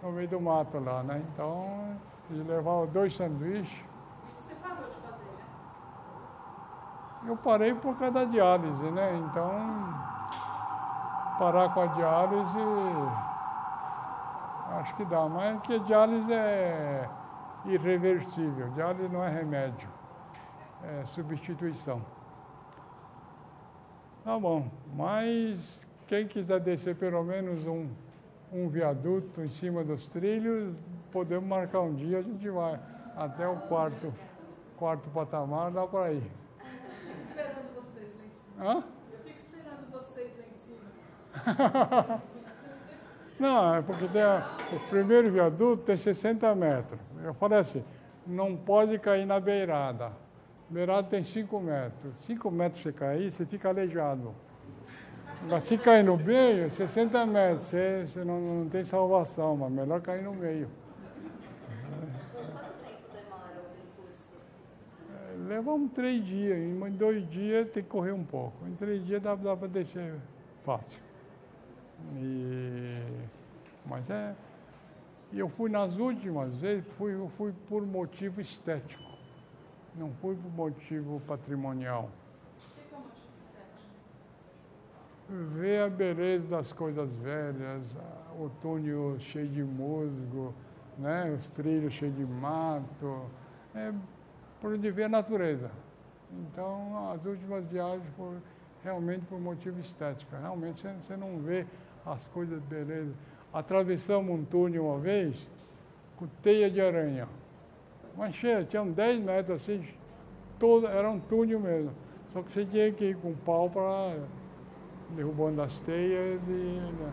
no meio do mato lá, né? Então, ele levava 2 sanduíches. Isso você parou de fazer, né? Eu parei por causa da diálise, né? Então, parar com a diálise, acho que dá. Mas que a diálise é irreversível. Diálise não é remédio, é substituição. Tá bom, mas quem quiser descer pelo menos um viaduto em cima dos trilhos, podemos marcar um dia, a gente vai até o quarto patamar, dá para ir. Eu fico esperando vocês lá em cima. Hã? Eu fico esperando vocês lá em cima. Não, é porque o primeiro viaduto tem 60 metros. Eu falei assim, não pode cair na beirada. Beirada tem 5 metros. 5 metros você cair, você fica aleijado. Mas se cair no meio, 60 metros, você não tem salvação, mas melhor cair no meio. Quanto tempo demora o percurso? Levamos 3 dias, em 2 dias tem que correr um pouco. Em 3 dias dá para descer fácil. Mas eu fui nas últimas vezes, eu fui por motivo estético, não fui por motivo patrimonial. O que é o motivo estético? Ver a beleza das coisas velhas, o túnel cheio de musgo, né? Os trilhos cheios de mato, por onde ver a natureza. Então, as últimas viagens foram realmente por motivo estético. Realmente você não vê as coisas beleza. Atravessamos um túnel uma vez com teia de aranha. Mas tinha 10 metros assim, era um túnel mesmo. Só que você tinha que ir com pau para derrubando as teias né?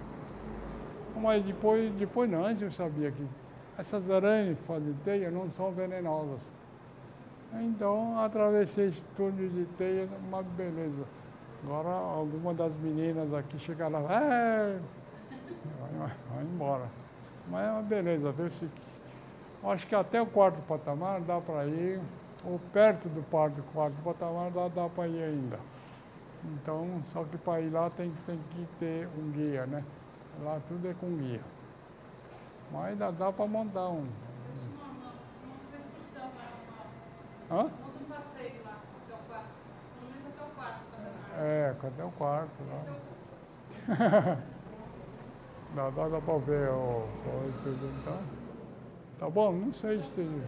Mas depois não, antes eu sabia que essas aranhas que fazem teia não são venenosas. Então atravessei esse túnel de teia, uma beleza. Agora alguma das meninas aqui chega lá, vai embora. Mas é uma beleza, ver se. Acho que até o 4º patamar dá para ir, ou perto do 4º patamar dá para ir ainda. Então, só que para ir lá tem que ter um guia, né? Lá tudo é com guia. Mas dá para montar um. Uma excursão para Hã? um passeio lá até o 4º. Pelo menos até o 4º patamar. Até o 4º lá. Dá para ver o tudo, então. Tá bom? Não sei se